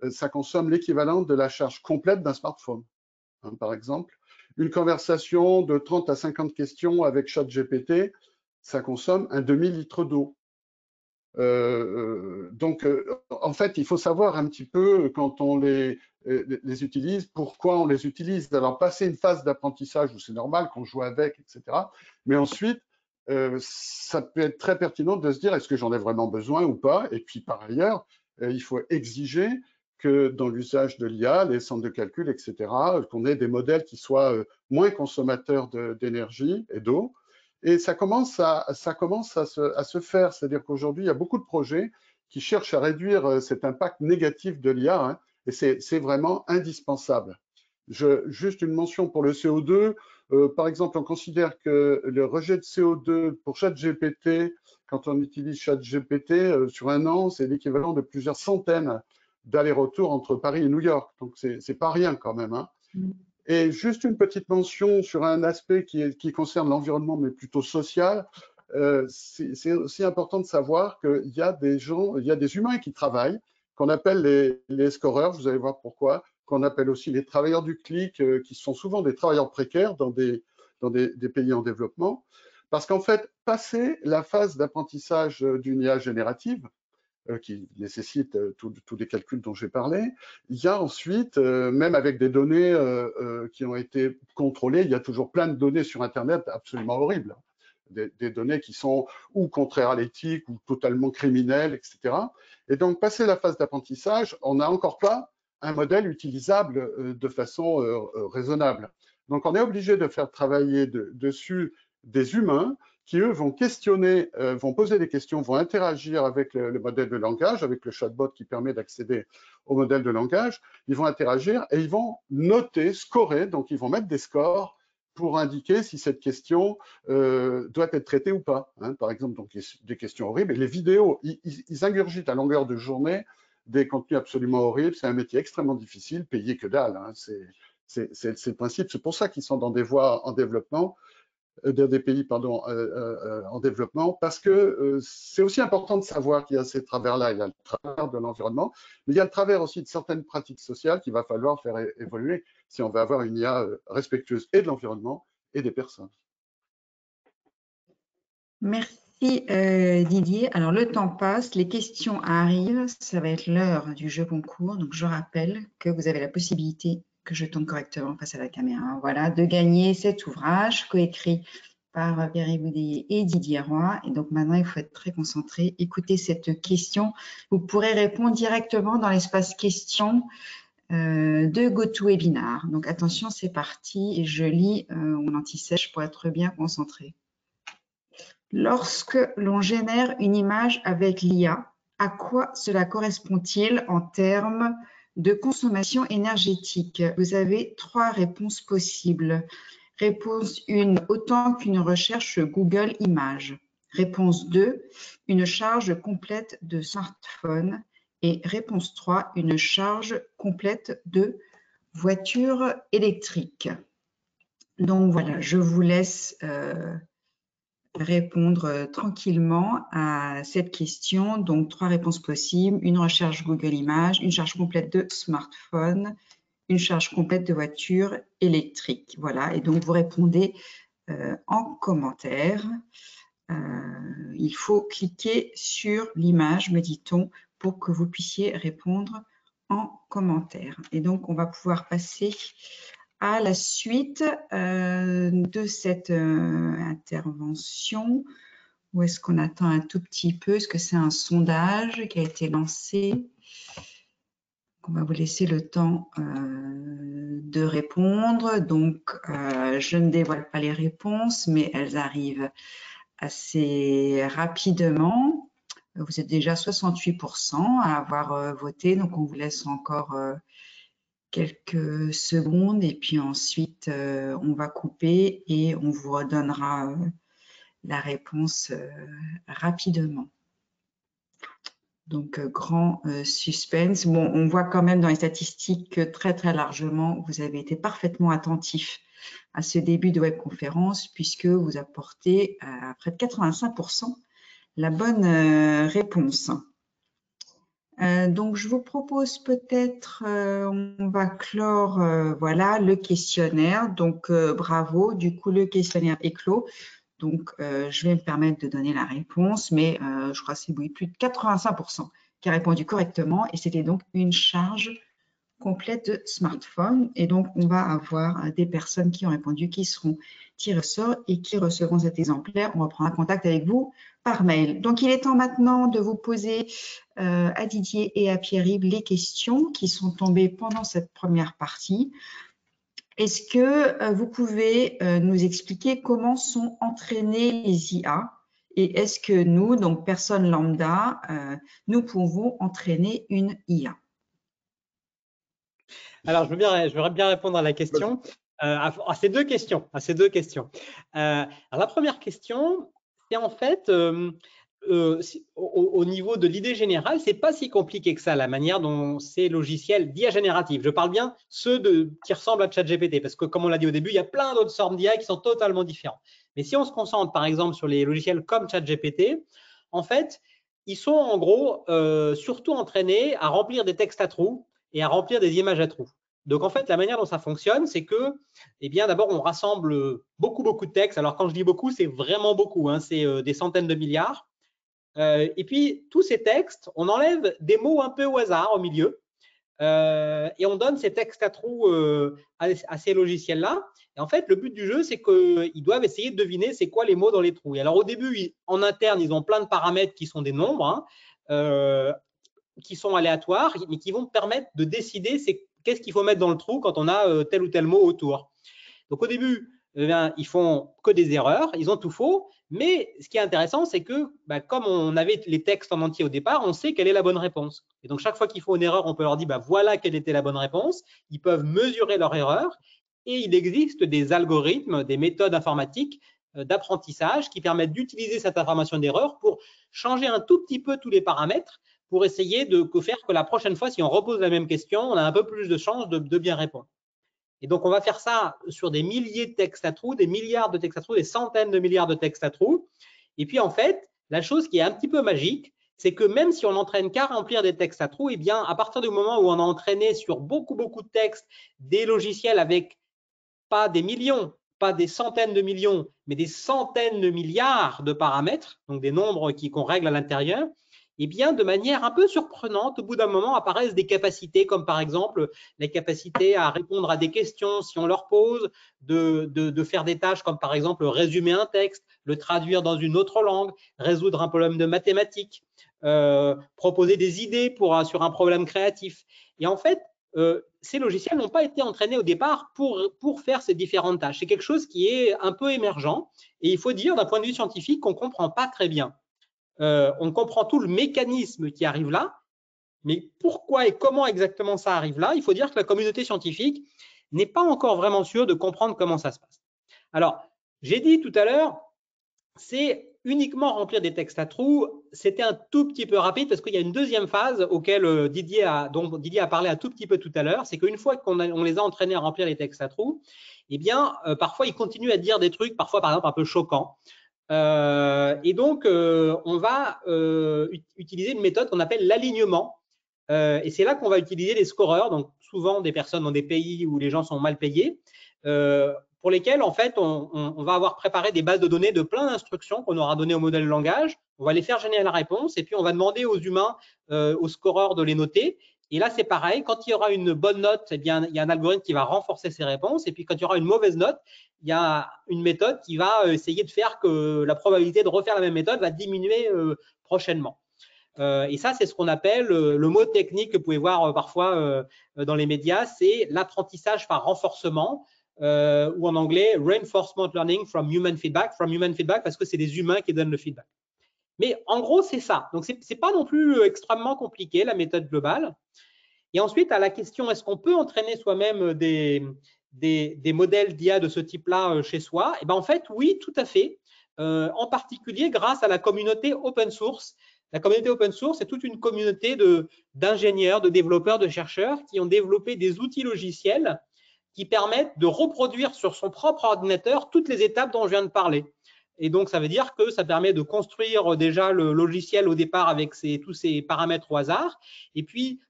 ça consomme l'équivalent de la charge complète d'un smartphone, hein, par exemple. Une conversation de 30 à 50 questions avec ChatGPT, ça consomme un demi-litre d'eau. Donc, en fait, il faut savoir un petit peu, quand on les utilise, pourquoi on les utilise. Alors, passer une phase d'apprentissage où c'est normal qu'on joue avec, etc. Mais ensuite, ça peut être très pertinent de se dire, est-ce que j'en ai vraiment besoin ou pas? Et puis, par ailleurs, il faut exiger que dans l'usage de l'IA, les centres de calcul, etc., qu'on ait des modèles qui soient moins consommateurs d'énergie et d'eau. Et ça commence à se faire, c'est-à-dire qu'aujourd'hui, il y a beaucoup de projets qui cherchent à réduire cet impact négatif de l'IA, hein, et c'est vraiment indispensable. Juste une mention pour le CO2. Par exemple, on considère que le rejet de CO2 pour ChatGPT, quand on utilise ChatGPT sur un an, c'est l'équivalent de plusieurs centaines d'allers-retours entre Paris et New York. Donc, c'est pas rien quand même, hein. Et juste une petite mention sur un aspect qui concerne l'environnement, mais plutôt social. C'est aussi important de savoir qu'il y a des gens, il y a des humains qui travaillent, qu'on appelle les scoreurs, vous allez voir pourquoi, qu'on appelle aussi les travailleurs du clic, qui sont souvent des travailleurs précaires dans des pays en développement. Parce qu'en fait, passer la phase d'apprentissage d'une IA générative, qui nécessitent tous les calculs dont j'ai parlé. Il y a ensuite, même avec des données qui ont été contrôlées, il y a toujours plein de données sur Internet absolument horribles. Des données qui sont ou contraires à l'éthique ou totalement criminelles, etc. Et donc, passé la phase d'apprentissage, on n'a encore pas un modèle utilisable de façon raisonnable. Donc, on est obligé de faire travailler dessus des humains qui, eux, vont questionner, vont poser des questions, vont interagir avec le modèle de langage, avec le chatbot qui permet d'accéder au modèle de langage. Ils vont interagir et ils vont noter, scorer, donc ils vont mettre des scores pour indiquer si cette question doit être traitée ou pas. Hein. Par exemple, donc, des questions horribles. Et les vidéos, ils ingurgitent à longueur de journée des contenus absolument horribles. C'est un métier extrêmement difficile, payé que dalle. Hein. C'est le principe. C'est pour ça qu'ils sont dans des voies en développement, des pays pardon, en développement, parce que c'est aussi important de savoir qu'il y a ces travers-là. Il y a le travers de l'environnement, mais il y a le travers aussi de certaines pratiques sociales qu'il va falloir faire évoluer si on veut avoir une IA respectueuse et de l'environnement et des personnes. Merci Didier. Alors le temps passe, les questions arrivent, ça va être l'heure du jeu concours. Donc je rappelle que vous avez la possibilité, que je tourne correctement face à la caméra, voilà, de gagner cet ouvrage coécrit par Pierre-Yves Boudeiller et Didier Roy. Et donc maintenant, il faut être très concentré. Écoutez cette question. Vous pourrez répondre directement dans l'espace questions de GoToWebinar. Donc attention, c'est parti. Et je lis mon anti-sèche pour être bien concentré. Lorsque l'on génère une image avec l'IA, à quoi cela correspond-il en termes de consommation énergétique? Vous avez 3 réponses possibles. Réponse 1, autant qu'une recherche Google Images. Réponse 2, une charge complète de smartphone. Et réponse 3, une charge complète de voiture électrique. Donc voilà, je vous laisse répondre tranquillement à cette question. Donc 3 réponses possibles, une recherche Google Images, une charge complète de smartphone, une charge complète de voiture électrique. Voilà, et donc vous répondez en commentaire. Il faut cliquer sur l'image, me dit-on, pour que vous puissiez répondre en commentaire. Et donc, on va pouvoir passer à la suite de cette intervention. Où est-ce qu'on attend un tout petit peu? Est-ce que c'est un sondage qui a été lancé? On va vous laisser le temps de répondre. Donc, je ne dévoile pas les réponses, mais elles arrivent assez rapidement. Vous êtes déjà 68% à avoir voté, donc on vous laisse encore quelques secondes et puis ensuite on va couper et on vous redonnera la réponse rapidement. Donc, grand suspense. Bon, on voit quand même dans les statistiques que très largement, vous avez été parfaitement attentif à ce début de webconférence puisque vous apportez à près de 85% la bonne réponse. Donc, je vous propose peut-être, on va clore voilà, le questionnaire. Donc, bravo. Du coup, le questionnaire est clos. Donc, je vais me permettre de donner la réponse, mais je crois que c'est plus de 85% qui a répondu correctement et c'était donc une charge complète de smartphone. Et donc, on va avoir des personnes qui ont répondu, qui seront tirées au sort et qui recevront cet exemplaire. On reprendra contact avec vous par mail. Donc, il est temps maintenant de vous poser à Didier et à Pierre-Yves les questions qui sont tombées pendant cette première partie. Est-ce que vous pouvez nous expliquer comment sont entraînées les IA et est-ce que nous, donc personnes lambda, nous pouvons entraîner une IA? Alors, je voudrais bien répondre à la question, à ces deux questions. Alors, la première question, c'est en fait, au niveau de l'idée générale, c'est pas si compliqué que ça, la manière dont ces logiciels d'IA générative. Je parle bien ceux qui ressemblent à ChatGPT, parce que comme on l'a dit au début, il y a plein d'autres sortes d'IA qui sont totalement différents. Mais si on se concentre par exemple sur les logiciels comme ChatGPT, en fait, ils sont en gros surtout entraînés à remplir des textes à trous et à remplir des images à trous. Donc, en fait, la manière dont ça fonctionne, c'est que, eh bien, d'abord, on rassemble beaucoup de textes. Alors, quand je dis beaucoup, c'est vraiment beaucoup, hein, c'est des centaines de milliards. Et puis, tous ces textes, on enlève des mots un peu au hasard au milieu. Et on donne ces textes à trous à ces logiciels-là. Et en fait, le but du jeu, c'est qu'ils doivent essayer de deviner c'est quoi les mots dans les trous. Et alors, au début, en interne, ils ont plein de paramètres qui sont des nombres, qui sont aléatoires, mais qui vont permettre de décider qu'est-ce qu'il faut mettre dans le trou quand on a tel ou tel mot autour. Donc, au début, eh bien, ils font que des erreurs, ils ont tout faux. Mais ce qui est intéressant, c'est que comme on avait les textes en entier au départ, on sait quelle est la bonne réponse. Et donc, chaque fois qu'ils font une erreur, on peut leur dire voilà quelle était la bonne réponse. Ils peuvent mesurer leur erreur. Et il existe des algorithmes, des méthodes informatiques d'apprentissage qui permettent d'utiliser cette information d'erreur pour changer un tout petit peu tous les paramètres pour essayer de faire que la prochaine fois, si on repose la même question, on a un peu plus de chances de bien répondre. Et donc, on va faire ça sur des milliers de textes à trous, des milliards de textes à trous, des centaines de milliards de textes à trous. Et puis, en fait, la chose qui est un petit peu magique, c'est que même si on n'entraîne qu'à remplir des textes à trous, eh bien, à partir du moment où on a entraîné sur beaucoup de textes des logiciels avec pas des millions, pas des centaines de millions, mais des centaines de milliards de paramètres, donc des nombres qu'on règle à l'intérieur, eh bien, de manière un peu surprenante, au bout d'un moment, apparaissent des capacités, comme par exemple la capacité à répondre à des questions si on leur pose, de faire des tâches comme par exemple résumer un texte, le traduire dans une autre langue, résoudre un problème de mathématiques, proposer des idées sur un problème créatif. Et en fait, ces logiciels n'ont pas été entraînés au départ pour faire ces différentes tâches. C'est quelque chose qui est un peu émergent et il faut dire d'un point de vue scientifique qu'on ne comprend pas très bien. On comprend tout le mécanisme qui arrive là, mais pourquoi et comment exactement ça arrive là, il faut dire que la communauté scientifique n'est pas encore vraiment sûre de comprendre comment ça se passe. Alors, j'ai dit tout à l'heure, c'est uniquement remplir des textes à trous. C'était un tout petit peu rapide parce qu'il y a une deuxième phase dont Didier a parlé un tout petit peu tout à l'heure, c'est qu'une fois qu'on les a entraînés à remplir les textes à trous, eh bien, parfois, ils continuent à dire des trucs, parfois, par exemple, un peu choquants. Et donc, on va utiliser une méthode qu'on appelle l'alignement. Et c'est là qu'on va utiliser les scoreurs, donc souvent des personnes dans des pays où les gens sont mal payés, pour lesquels, en fait, on va avoir préparé des bases de données de plein d'instructions qu'on aura données au modèle de langage. On va les faire générer la réponse et puis on va demander aux humains, aux scoreurs de les noter. Et là, c'est pareil. Quand il y aura une bonne note, eh bien, il y a un algorithme qui va renforcer ces réponses. Et puis, quand il y aura une mauvaise note, il y a une méthode qui va essayer de faire que la probabilité de refaire la même méthode va diminuer prochainement. Et ça, c'est ce qu'on appelle le mot technique que vous pouvez voir parfois dans les médias, c'est l'apprentissage par renforcement, ou en anglais, reinforcement learning from human feedback parce que c'est des humains qui donnent le feedback. Mais en gros, c'est ça. Donc, ce n'est pas non plus extrêmement compliqué, la méthode globale. Et ensuite, à la question, est-ce qu'on peut entraîner soi-même des modèles d'IA de ce type-là chez soi? Et ben, en fait, oui, tout à fait. En particulier grâce à la communauté open source. La communauté open source, c'est toute une communauté d'ingénieurs, de développeurs, de chercheurs qui ont développé des outils logiciels qui permettent de reproduire sur son propre ordinateur toutes les étapes dont je viens de parler. Et donc, ça veut dire que ça permet de construire déjà le logiciel au départ avec tous ces paramètres au hasard. Et puis,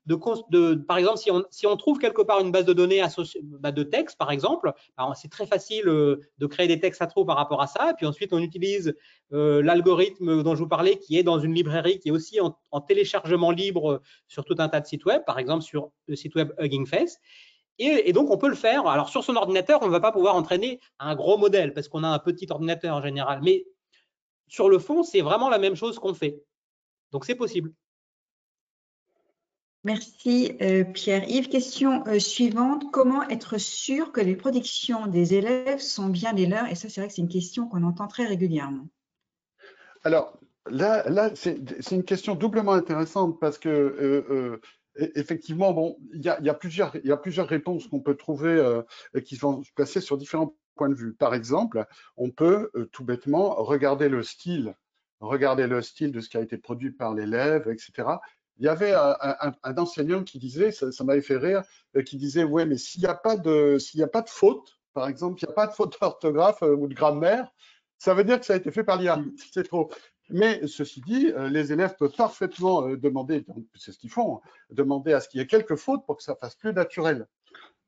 par exemple, si on trouve quelque part une base de données de texte, par exemple, c'est très facile de créer des textes à trous par rapport à ça. Et puis ensuite, on utilise l'algorithme dont je vous parlais qui est dans une librairie qui est aussi en téléchargement libre sur tout un tas de sites web, par exemple sur le site web Hugging Face. Et donc, on peut le faire. Alors, sur son ordinateur, on ne va pas pouvoir entraîner un gros modèle parce qu'on a un petit ordinateur en général. Mais sur le fond, c'est vraiment la même chose qu'on fait. Donc, c'est possible. Merci Pierre-Yves. Question suivante. Comment être sûr que les prédictions des élèves sont bien les leurs? Et ça, c'est vrai que c'est une question qu'on entend très régulièrement. Alors, là c'est une question doublement intéressante parce que effectivement, bon, il y a plusieurs réponses qu'on peut trouver qui vont se placer sur différents points de vue. Par exemple, on peut tout bêtement regarder le style de ce qui a été produit par l'élève, etc. Il y avait un enseignant qui disait, ça m'avait fait rire, qui disait, ouais, mais s'il n'y a pas de faute, par exemple, il n'y a pas de faute d'orthographe ou de grammaire, ça veut dire que ça a été fait par l'IA. C'est trop. Mais ceci dit, les élèves peuvent parfaitement demander, c'est ce qu'ils font, demander à ce qu'il y ait quelques fautes pour que ça fasse plus naturel.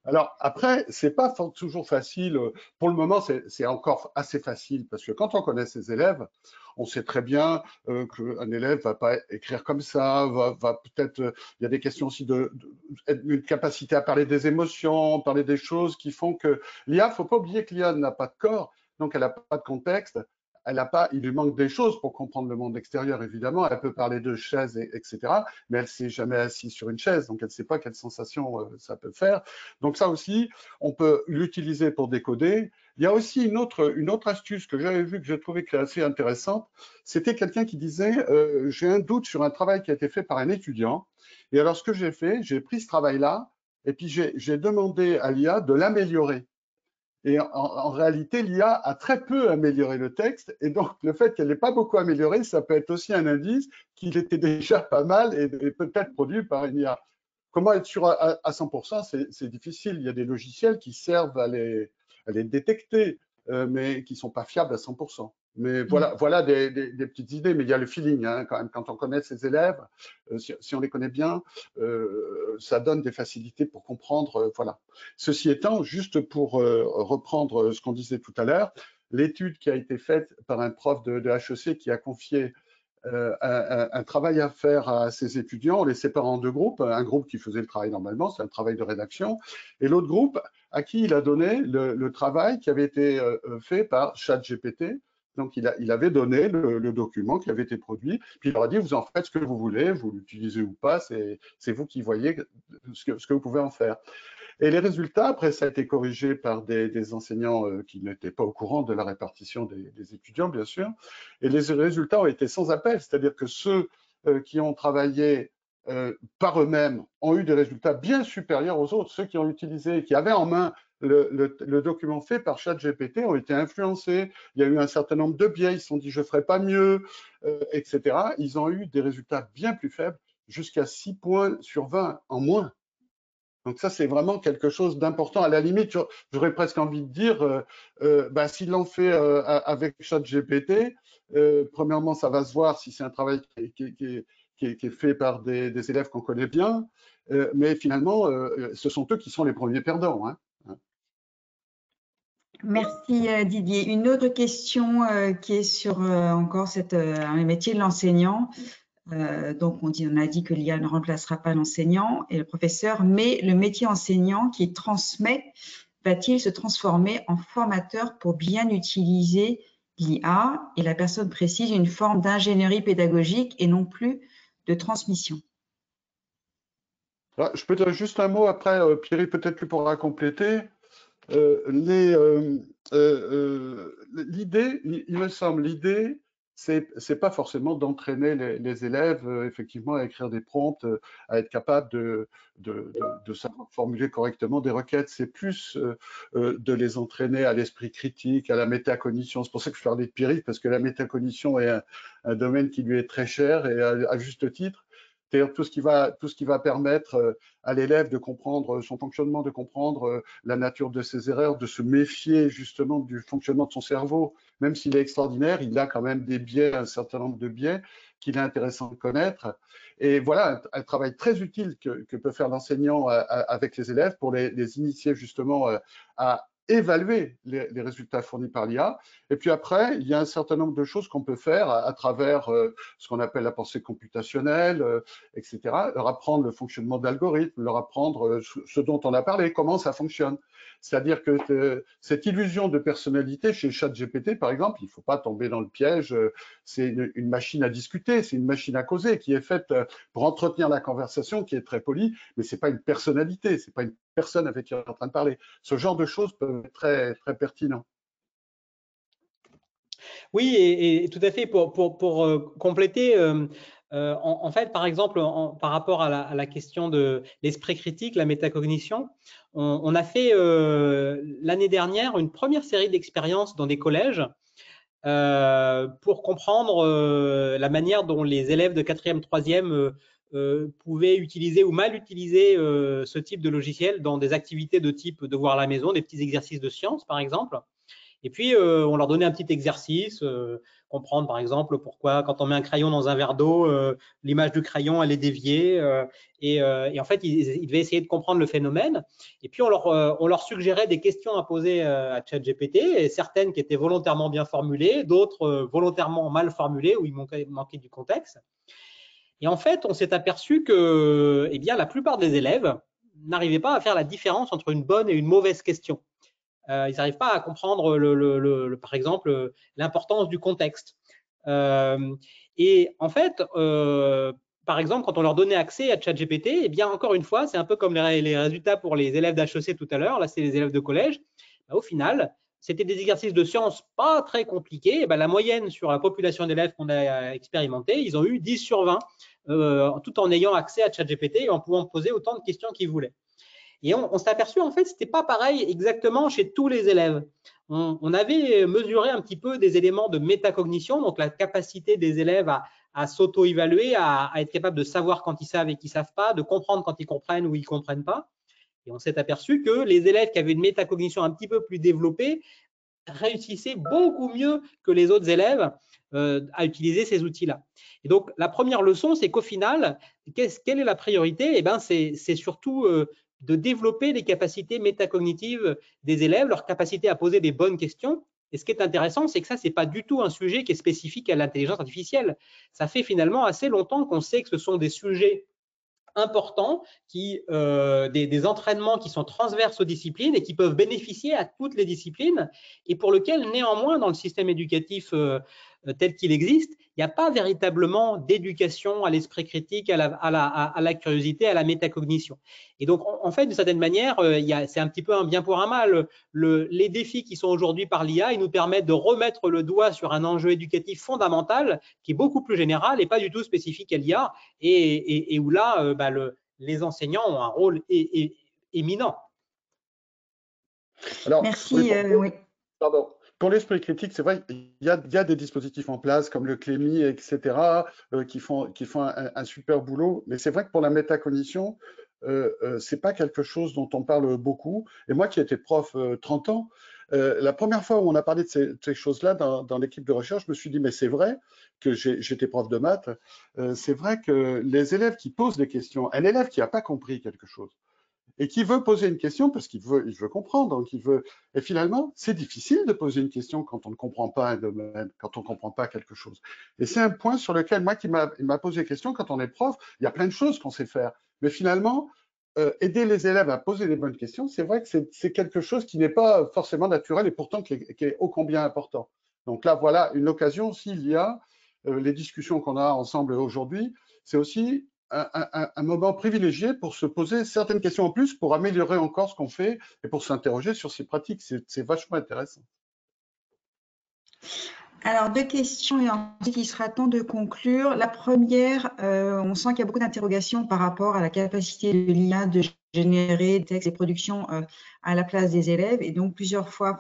Alors après, c'est pas toujours facile. Pour le moment, c'est encore assez facile parce que quand on connaît ses élèves, on sait très bien qu'un élève va pas écrire comme ça, va peut-être. Il y a des questions aussi une capacité à parler des émotions, parler des choses qui font que l'IA. Faut pas oublier que l'IA n'a pas de corps, donc elle n'a pas de contexte. Elle a pas, il lui manque des choses pour comprendre le monde extérieur, évidemment. Elle peut parler de chaises, etc., mais elle s'est jamais assise sur une chaise, donc elle ne sait pas quelle sensation ça peut faire. Donc ça aussi, on peut l'utiliser pour décoder. Il y a aussi une autre astuce que j'avais vue, que j'ai trouvé qui est assez intéressante. C'était quelqu'un qui disait j'ai un doute sur un travail qui a été fait par un étudiant. Et alors, ce que j'ai fait, j'ai pris ce travail-là et puis j'ai demandé à l'IA de l'améliorer. Et en réalité, l'IA a très peu amélioré le texte. Et donc, le fait qu'elle n'ait pas beaucoup amélioré, ça peut être aussi un indice qu'il était déjà pas mal et peut-être produit par une IA. Comment être sûr à 100%? C'est difficile. Il y a des logiciels qui servent à les détecter, mais qui ne sont pas fiables à 100%. Mais voilà des petites idées. Mais il y a le feeling, hein, quand même. Quand on connaît ses élèves, si on les connaît bien, ça donne des facilités pour comprendre. Voilà. Ceci étant, juste pour reprendre ce qu'on disait tout à l'heure, l'étude qui a été faite par un prof de HEC qui a confié un travail à faire à ses étudiants, en les séparant en deux groupes. Un groupe qui faisait le travail normalement, c'est un travail de rédaction, et l'autre groupe à qui il a donné le travail qui avait été fait par ChatGPT. Donc, il avait donné le document qui avait été produit, puis il leur a dit, vous en faites ce que vous voulez, vous l'utilisez ou pas, c'est vous qui voyez ce que vous pouvez en faire. Et les résultats, après, ça a été corrigé par des enseignants qui n'étaient pas au courant de la répartition des étudiants, bien sûr. Et les résultats ont été sans appel, c'est-à-dire que ceux qui ont travaillé par eux-mêmes ont eu des résultats bien supérieurs aux autres. Ceux qui ont utilisé, qui avaient en main le document fait par ChatGPT ont été influencés. Il y a eu un certain nombre de biais. Ils se sont dit, je ne ferai pas mieux, etc. Ils ont eu des résultats bien plus faibles, jusqu'à 6 points sur 20 en moins. Donc ça, c'est vraiment quelque chose d'important. À la limite, j'aurais presque envie de dire, s'ils l'ont fait avec ChatGPT, premièrement, ça va se voir si c'est un travail qui est fait par des élèves qu'on connaît bien, mais finalement, ce sont eux qui sont les premiers perdants, hein. Merci Didier. Une autre question qui est sur encore un métier de l'enseignant. Donc, on a dit que l'IA ne remplacera pas l'enseignant et le professeur, mais le métier enseignant qui transmet va-t-il se transformer en formateur pour bien utiliser l'IA? Et la personne précise une forme d'ingénierie pédagogique et non plus de transmission. Alors, je peux dire juste un mot après, Pierre, peut-être tu pourras compléter. L'idée, il me semble, l'idée, c'est pas forcément d'entraîner les élèves effectivement à écrire des prompts, à être capable de savoir formuler correctement des requêtes. C'est plus de les entraîner à l'esprit critique, à la métacognition. C'est pour ça que je parlais de Pierre, parce que la métacognition est un domaine qui lui est très cher et à juste titre. C'est-à-dire tout ce qui va permettre à l'élève de comprendre son fonctionnement, de comprendre la nature de ses erreurs, de se méfier justement du fonctionnement de son cerveau. Même s'il est extraordinaire, il a quand même des biais, un certain nombre de biais qu'il est intéressant de connaître. Et voilà un travail très utile que peut faire l'enseignant avec les élèves pour les initier justement à évaluer les résultats fournis par l'IA. Et puis après, il y a un certain nombre de choses qu'on peut faire à travers ce qu'on appelle la pensée computationnelle, etc. Leur apprendre le fonctionnement d'algorithmes, leur apprendre ce dont on a parlé, comment ça fonctionne. C'est-à-dire que cette illusion de personnalité chez ChatGPT, par exemple, il ne faut pas tomber dans le piège. C'est une machine à discuter, c'est une machine à causer qui est faite pour entretenir la conversation, qui est très polie, mais ce n'est pas une personnalité, ce n'est pas une personne avec qui on est en train de parler. Ce genre de choses peuvent être très, très pertinents. Oui, et tout à fait. Pour compléter, en fait, par exemple, par rapport à la question de l'esprit critique, la métacognition, on a fait l'année dernière une première série d'expériences dans des collèges pour comprendre la manière dont les élèves de 4e, 3e pouvaient utiliser ou mal utiliser ce type de logiciel dans des activités de type devoir à la maison, des petits exercices de sciences, par exemple. Et puis, on leur donnait un petit exercice, comprendre par exemple pourquoi quand on met un crayon dans un verre d'eau, l'image du crayon, elle est déviée. Et en fait, ils devaient essayer de comprendre le phénomène. Et puis, on leur suggérait des questions à poser à ChatGPT, et certaines qui étaient volontairement bien formulées, d'autres volontairement mal formulées, où il manquait du contexte. Et en fait, on s'est aperçu que eh bien, la plupart des élèves n'arrivaient pas à faire la différence entre une bonne et une mauvaise question. Ils n'arrivent pas à comprendre, par exemple, l'importance du contexte. Et en fait, par exemple, quand on leur donnait accès à ChatGPT, eh bien, encore une fois, c'est un peu comme les résultats pour les élèves d'HEC tout à l'heure. Là, c'est les élèves de collège. Au final, c'était des exercices de sciences pas très compliqués. Et la moyenne sur la population d'élèves qu'on a expérimenté, ils ont eu 10 sur 20, tout en ayant accès à ChatGPT et en pouvant poser autant de questions qu'ils voulaient. Et on s'est aperçu, en fait, ce n'était pas pareil exactement chez tous les élèves. On avait mesuré un petit peu des éléments de métacognition, donc la capacité des élèves à s'auto-évaluer, à être capable de savoir quand ils savent et qu'ils ne savent pas, de comprendre quand ils comprennent ou ils ne comprennent pas. Et on s'est aperçu que les élèves qui avaient une métacognition un petit peu plus développée réussissaient beaucoup mieux que les autres élèves à utiliser ces outils-là. Et donc, la première leçon, c'est qu'au final, quelle est la priorité? C'est surtout de développer les capacités métacognitives des élèves, leur capacité à poser des bonnes questions. Et ce qui est intéressant, c'est que ça, ce n'est pas du tout un sujet qui est spécifique à l'intelligence artificielle. Ça fait finalement assez longtemps qu'on sait que ce sont des sujets importants, des entraînements qui sont transverses aux disciplines et qui peuvent bénéficier à toutes les disciplines, et pour lesquels, néanmoins, dans le système éducatif tel qu'il existe, il n'y a pas véritablement d'éducation à l'esprit critique, à la curiosité, à la métacognition. Et donc, en fait, d'une certaine manière, c'est un petit peu un bien pour un mal. Les défis qui sont aujourd'hui par l'IA, ils nous permettent de remettre le doigt sur un enjeu éducatif fondamental qui est beaucoup plus général et pas du tout spécifique à l'IA, et où là, les enseignants ont un rôle éminent. Alors, merci. Oui. Pardon. Pour l'esprit critique, c'est vrai qu'il y a des dispositifs en place comme le Clémy, etc., qui font un super boulot. Mais c'est vrai que pour la métacognition, c'est pas quelque chose dont on parle beaucoup. Et moi qui étais prof 30 ans, la première fois où on a parlé de ces choses-là dans l'équipe de recherche, je me suis dit, mais c'est vrai que j'étais prof de maths, c'est vrai que les élèves qui posent des questions, un élève qui n'a pas compris quelque chose, et qui veut poser une question parce qu'il veut comprendre, donc et finalement, c'est difficile de poser une question quand on ne comprend pas un domaine, quand on ne comprend pas quelque chose. Et c'est un point sur lequel, moi, il m'a posé question, quand on est prof, il y a plein de choses qu'on sait faire. Mais finalement, aider les élèves à poser les bonnes questions, c'est vrai que c'est quelque chose qui n'est pas forcément naturel et pourtant qui est ô combien important. Donc là, voilà une occasion, s'il y a les discussions qu'on a ensemble aujourd'hui, c'est aussi un moment privilégié pour se poser certaines questions en plus, pour améliorer encore ce qu'on fait et pour s'interroger sur ces pratiques. C'est vachement intéressant. Alors, deux questions et ensuite il sera temps de conclure. La première, on sent qu'il y a beaucoup d'interrogations par rapport à la capacité de l'IA de générer des textes et productions à la place des élèves. Et donc, plusieurs fois,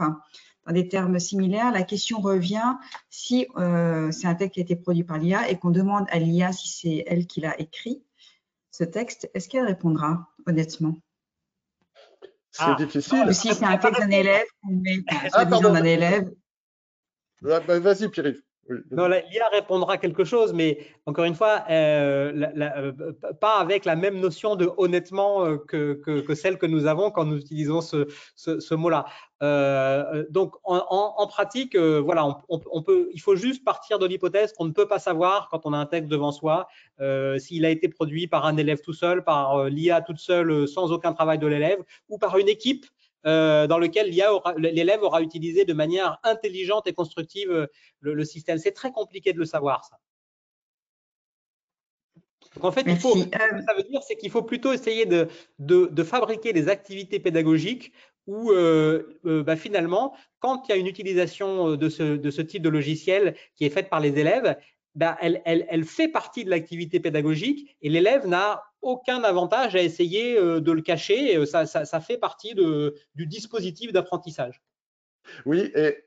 dans des termes similaires, la question revient si c'est un texte qui a été produit par l'IA et qu'on demande à l'IA si c'est elle qui l'a écrit, ce texte, est-ce qu'elle répondra honnêtement? C'est difficile. Ou si c'est un texte d'un élève, qu'on met d'un élève. Vas-y, Pierre-Yves. Oui, non, l'IA répondra quelque chose, mais encore une fois, pas avec la même notion de honnêtement que celle que nous avons quand nous utilisons ce mot-là. Donc, en pratique, voilà, il faut juste partir de l'hypothèse qu'on ne peut pas savoir quand on a un texte devant soi s'il a été produit par un élève tout seul, par l'IA toute seule, sans aucun travail de l'élève, ou par une équipe dans lequel l'élève aura utilisé de manière intelligente et constructive le système. C'est très compliqué de le savoir, ça. Donc en fait, ce que ça veut dire, c'est qu'il faut plutôt essayer de fabriquer des activités pédagogiques où finalement, quand il y a une utilisation de ce type de logiciel qui est faite par les élèves, elle fait partie de l'activité pédagogique et l'élève n'a aucun avantage à essayer de le cacher. Ça fait partie du dispositif d'apprentissage. Oui, et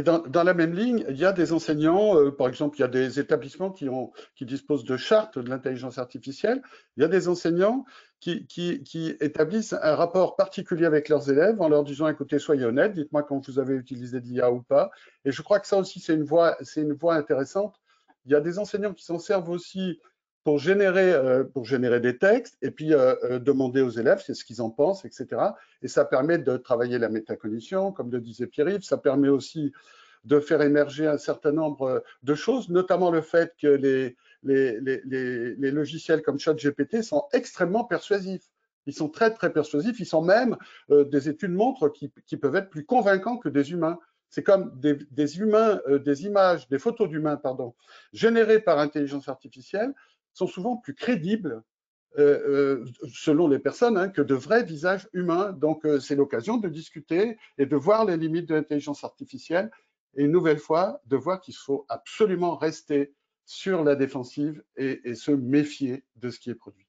dans la même ligne, il y a des enseignants, par exemple, il y a des établissements qui disposent de chartes de l'intelligence artificielle. Il y a des enseignants qui établissent un rapport particulier avec leurs élèves en leur disant, écoutez, soyez honnêtes, dites-moi quand vous avez utilisé de l'IA ou pas. Et je crois que ça aussi, c'est une voie intéressante. Il y a des enseignants qui s'en servent aussi pour générer des textes et puis demander aux élèves ce qu'ils en pensent, etc. Et ça permet de travailler la métacognition, comme le disait Pierre-Yves. Ça permet aussi de faire émerger un certain nombre de choses, notamment le fait que les logiciels comme ChatGPT sont extrêmement persuasifs. Ils sont très, très persuasifs. Ils sont même, des études montrent qu'ils peuvent être plus convaincants que des humains. C'est comme des humains, des images, des photos d'humains, pardon, générées par intelligence artificielle sont souvent plus crédibles selon les personnes, hein, que de vrais visages humains. Donc, c'est l'occasion de discuter et de voir les limites de l'intelligence artificielle et une nouvelle fois, de voir qu'il faut absolument rester sur la défensive et se méfier de ce qui est produit.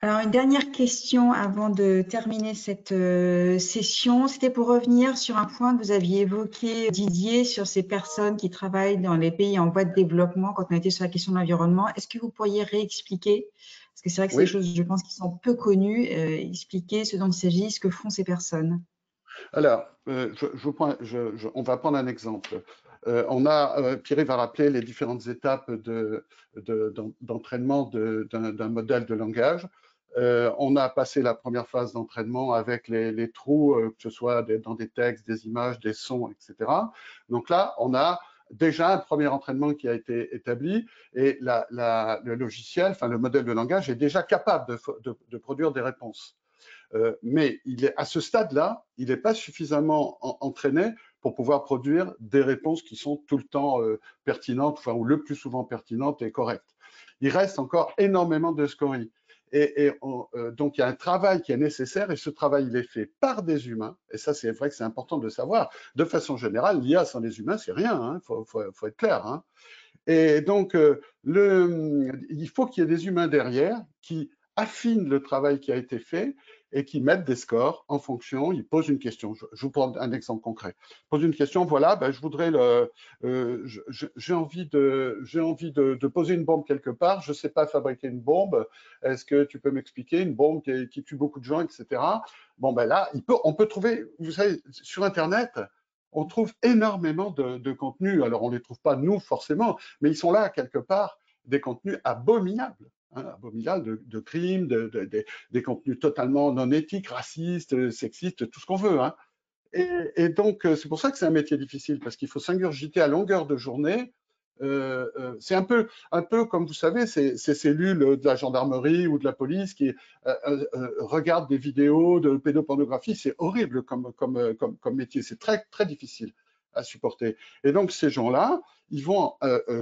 Alors, une dernière question avant de terminer cette session. C'était pour revenir sur un point que vous aviez évoqué, Didier, sur ces personnes qui travaillent dans les pays en voie de développement quand on était sur la question de l'environnement. Est-ce que vous pourriez réexpliquer, parce que c'est vrai que c'est des choses, je pense, qui sont peu connues, expliquer ce dont il s'agit, ce que font ces personnes? Alors, on va prendre un exemple. Pierre va rappeler les différentes étapes d'entraînement d'un modèle de langage. On a passé la première phase d'entraînement avec les trous, que ce soit dans des textes, des images, des sons, etc. Donc là, on a déjà un premier entraînement qui a été établi et le logiciel, enfin le modèle de langage est déjà capable de produire des réponses. Mais à ce stade-là, il n'est pas suffisamment entraîné pour pouvoir produire des réponses qui sont tout le temps pertinentes, enfin, ou le plus souvent pertinentes et correctes. Il reste encore énormément de scories. Donc, il y a un travail qui est nécessaire et ce travail, il est fait par des humains. Et ça, c'est vrai que c'est important de savoir. De façon générale, l'IA sans les humains, c'est rien. Faut être clair. Hein. Et donc, il faut qu'il y ait des humains derrière qui affinent le travail qui a été fait et qui mettent des scores en fonction. Ils posent une question. Je vous prends un exemple concret. Ils posent une question. Voilà, ben, je voudrais j'ai envie de poser une bombe quelque part. Je ne sais pas fabriquer une bombe. Est-ce que tu peux m'expliquer une bombe qui tue beaucoup de gens, etc. Bon, ben là, on peut trouver, vous savez, sur Internet, on trouve énormément de contenus. Alors, on ne les trouve pas nous forcément, mais ils sont là quelque part, des contenus abominables. Hein, abominables de crimes, des contenus totalement non éthiques, racistes, sexistes, tout ce qu'on veut. Hein. Et donc, c'est pour ça que c'est un métier difficile, parce qu'il faut s'ingurgiter à longueur de journée. C'est un peu comme vous savez, ces cellules de la gendarmerie ou de la police qui regardent des vidéos de pédopornographie. C'est horrible comme métier. C'est très, très difficile à supporter. Et donc, ces gens-là, ils vont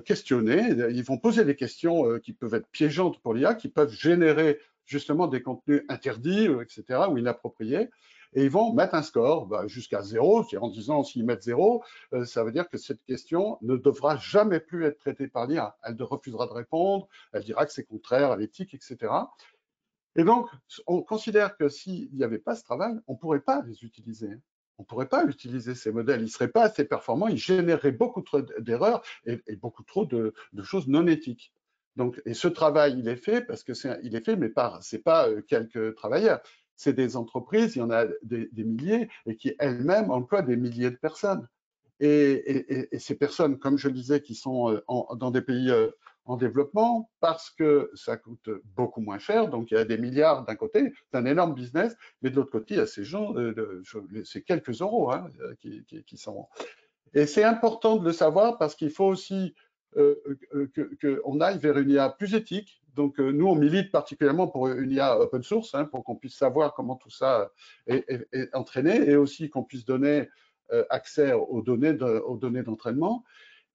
questionner, ils vont poser des questions qui peuvent être piégeantes pour l'IA, qui peuvent générer justement des contenus interdits, etc., ou inappropriés. Et ils vont mettre un score jusqu'à 0, en disant s'ils mettent 0, ça veut dire que cette question ne devra jamais plus être traitée par l'IA. Elle refusera de répondre, elle dira que c'est contraire à l'éthique, etc. Et donc, on considère que s'il n'y avait pas ce travail, on ne pourrait pas les utiliser. On ne pourrait pas utiliser ces modèles. Ils ne seraient pas assez performants, ils généreraient beaucoup trop d'erreurs et beaucoup trop de choses non éthiques. Donc, et ce travail, il est fait parce que il est fait, mais c'est pas quelques travailleurs. C'est des entreprises, il y en a des milliers, et qui elles-mêmes emploient des milliers de personnes. Et ces personnes, comme je le disais, qui sont dans des pays en développement, parce que ça coûte beaucoup moins cher, donc il y a des milliards d'un côté, c'est un énorme business, mais de l'autre côté, il y a ces gens, c'est quelques euros hein, qui sont. Et c'est important de le savoir parce qu'il faut aussi qu'on aille vers une IA plus éthique. Donc, nous, on milite particulièrement pour une IA open source, hein, pour qu'on puisse savoir comment tout ça est entraîné et aussi qu'on puisse donner accès aux données d'entraînement.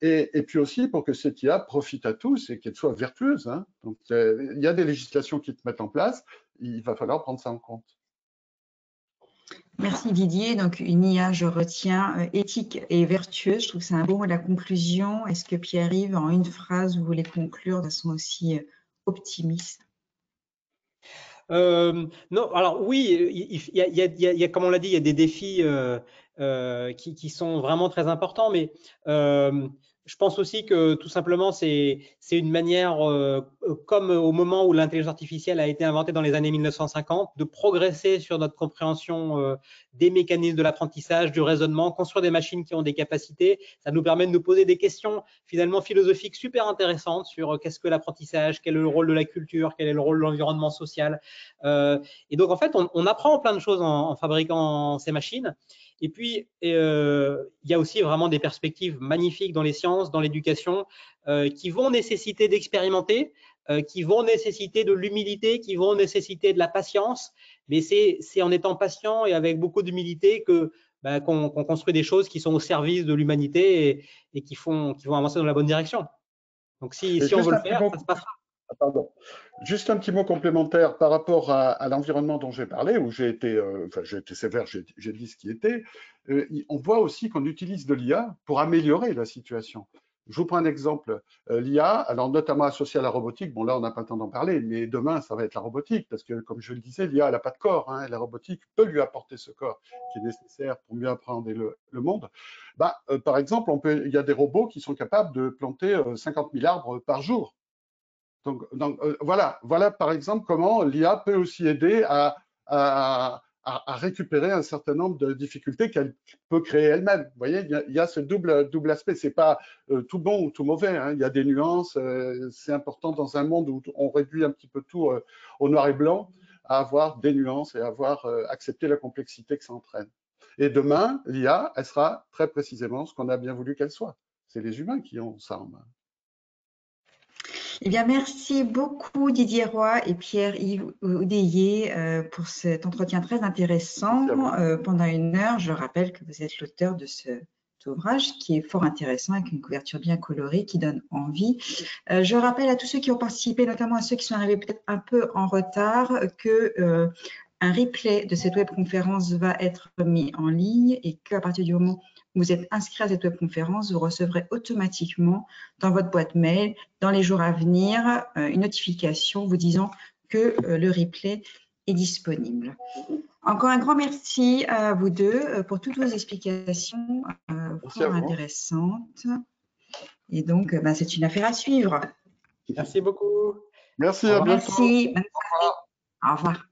Et puis aussi pour que cette IA profite à tous et qu'elle soit vertueuse. Hein. Donc, il y a des législations qui se mettent en place, il va falloir prendre ça en compte. Merci Didier. Donc, une IA, je retiens, éthique et vertueuse. Je trouve que c'est un bon mot de la conclusion. Est-ce que Pierre-Yves, en une phrase, vous voulez conclure de façon aussi optimiste? Non, alors oui, il y a, comme on l'a dit, il y a des défis qui sont vraiment très importants, mais je pense aussi que tout simplement, c'est une manière, comme au moment où l'intelligence artificielle a été inventée dans les années 1950, de progresser sur notre compréhension des mécanismes de l'apprentissage, du raisonnement, construire des machines qui ont des capacités. Ça nous permet de nous poser des questions finalement philosophiques super intéressantes sur qu'est-ce que l'apprentissage, quel est le rôle de la culture, quel est le rôle de l'environnement social. Et donc, en fait, on apprend plein de choses en fabriquant ces machines. Et puis, il y a aussi vraiment des perspectives magnifiques dans les sciences, dans l'éducation, qui vont nécessiter d'expérimenter, qui vont nécessiter de l'humilité, qui vont nécessiter de la patience. Mais c'est en étant patient et avec beaucoup d'humilité qu'on construit des choses qui sont au service de l'humanité et qui vont avancer dans la bonne direction. Donc, si on veut le faire, ça se passera. Pardon. Juste un petit mot complémentaire par rapport à l'environnement dont j'ai parlé, où j'ai été sévère, j'ai dit ce qui était. On voit aussi qu'on utilise de l'IA pour améliorer la situation. Je vous prends un exemple. L'IA, alors notamment associée à la robotique, bon là on n'a pas le temps d'en parler, mais demain ça va être la robotique, parce que comme je le disais, l'IA elle n'a pas de corps, hein, et la robotique peut lui apporter ce corps qui est nécessaire pour mieux appréhender le monde. Par exemple, il y a des robots qui sont capables de planter 50 000 arbres par jour. Donc voilà par exemple comment l'IA peut aussi aider à récupérer un certain nombre de difficultés qu'elle peut créer elle-même. Vous voyez, il y a ce double aspect. C'est pas tout bon ou tout mauvais, hein. Il y a des nuances. C'est important dans un monde où on réduit un petit peu tout au noir et blanc, à avoir des nuances et à avoir accepté la complexité que ça entraîne. Et demain, l'IA, elle sera très précisément ce qu'on a bien voulu qu'elle soit. C'est les humains qui ont ça en main. Eh bien, merci beaucoup Didier Roy et Pierre-Yves Oudéier pour cet entretien très intéressant pendant 1 heure. Je rappelle que vous êtes l'auteur de cet ouvrage qui est fort intéressant avec une couverture bien colorée qui donne envie. Je rappelle à tous ceux qui ont participé, notamment à ceux qui sont arrivés peut-être un peu en retard, que un replay de cette webconférence va être mis en ligne et qu'à partir du moment où vous êtes inscrit à cette webconférence, vous recevrez automatiquement dans votre boîte mail, dans les jours à venir, une notification vous disant que le replay est disponible. Encore un grand merci à vous deux pour toutes vos explications fort intéressantes. Et donc, c'est une affaire à suivre. Merci beaucoup. Merci, à bientôt. Merci. Bonne soirée. Au revoir.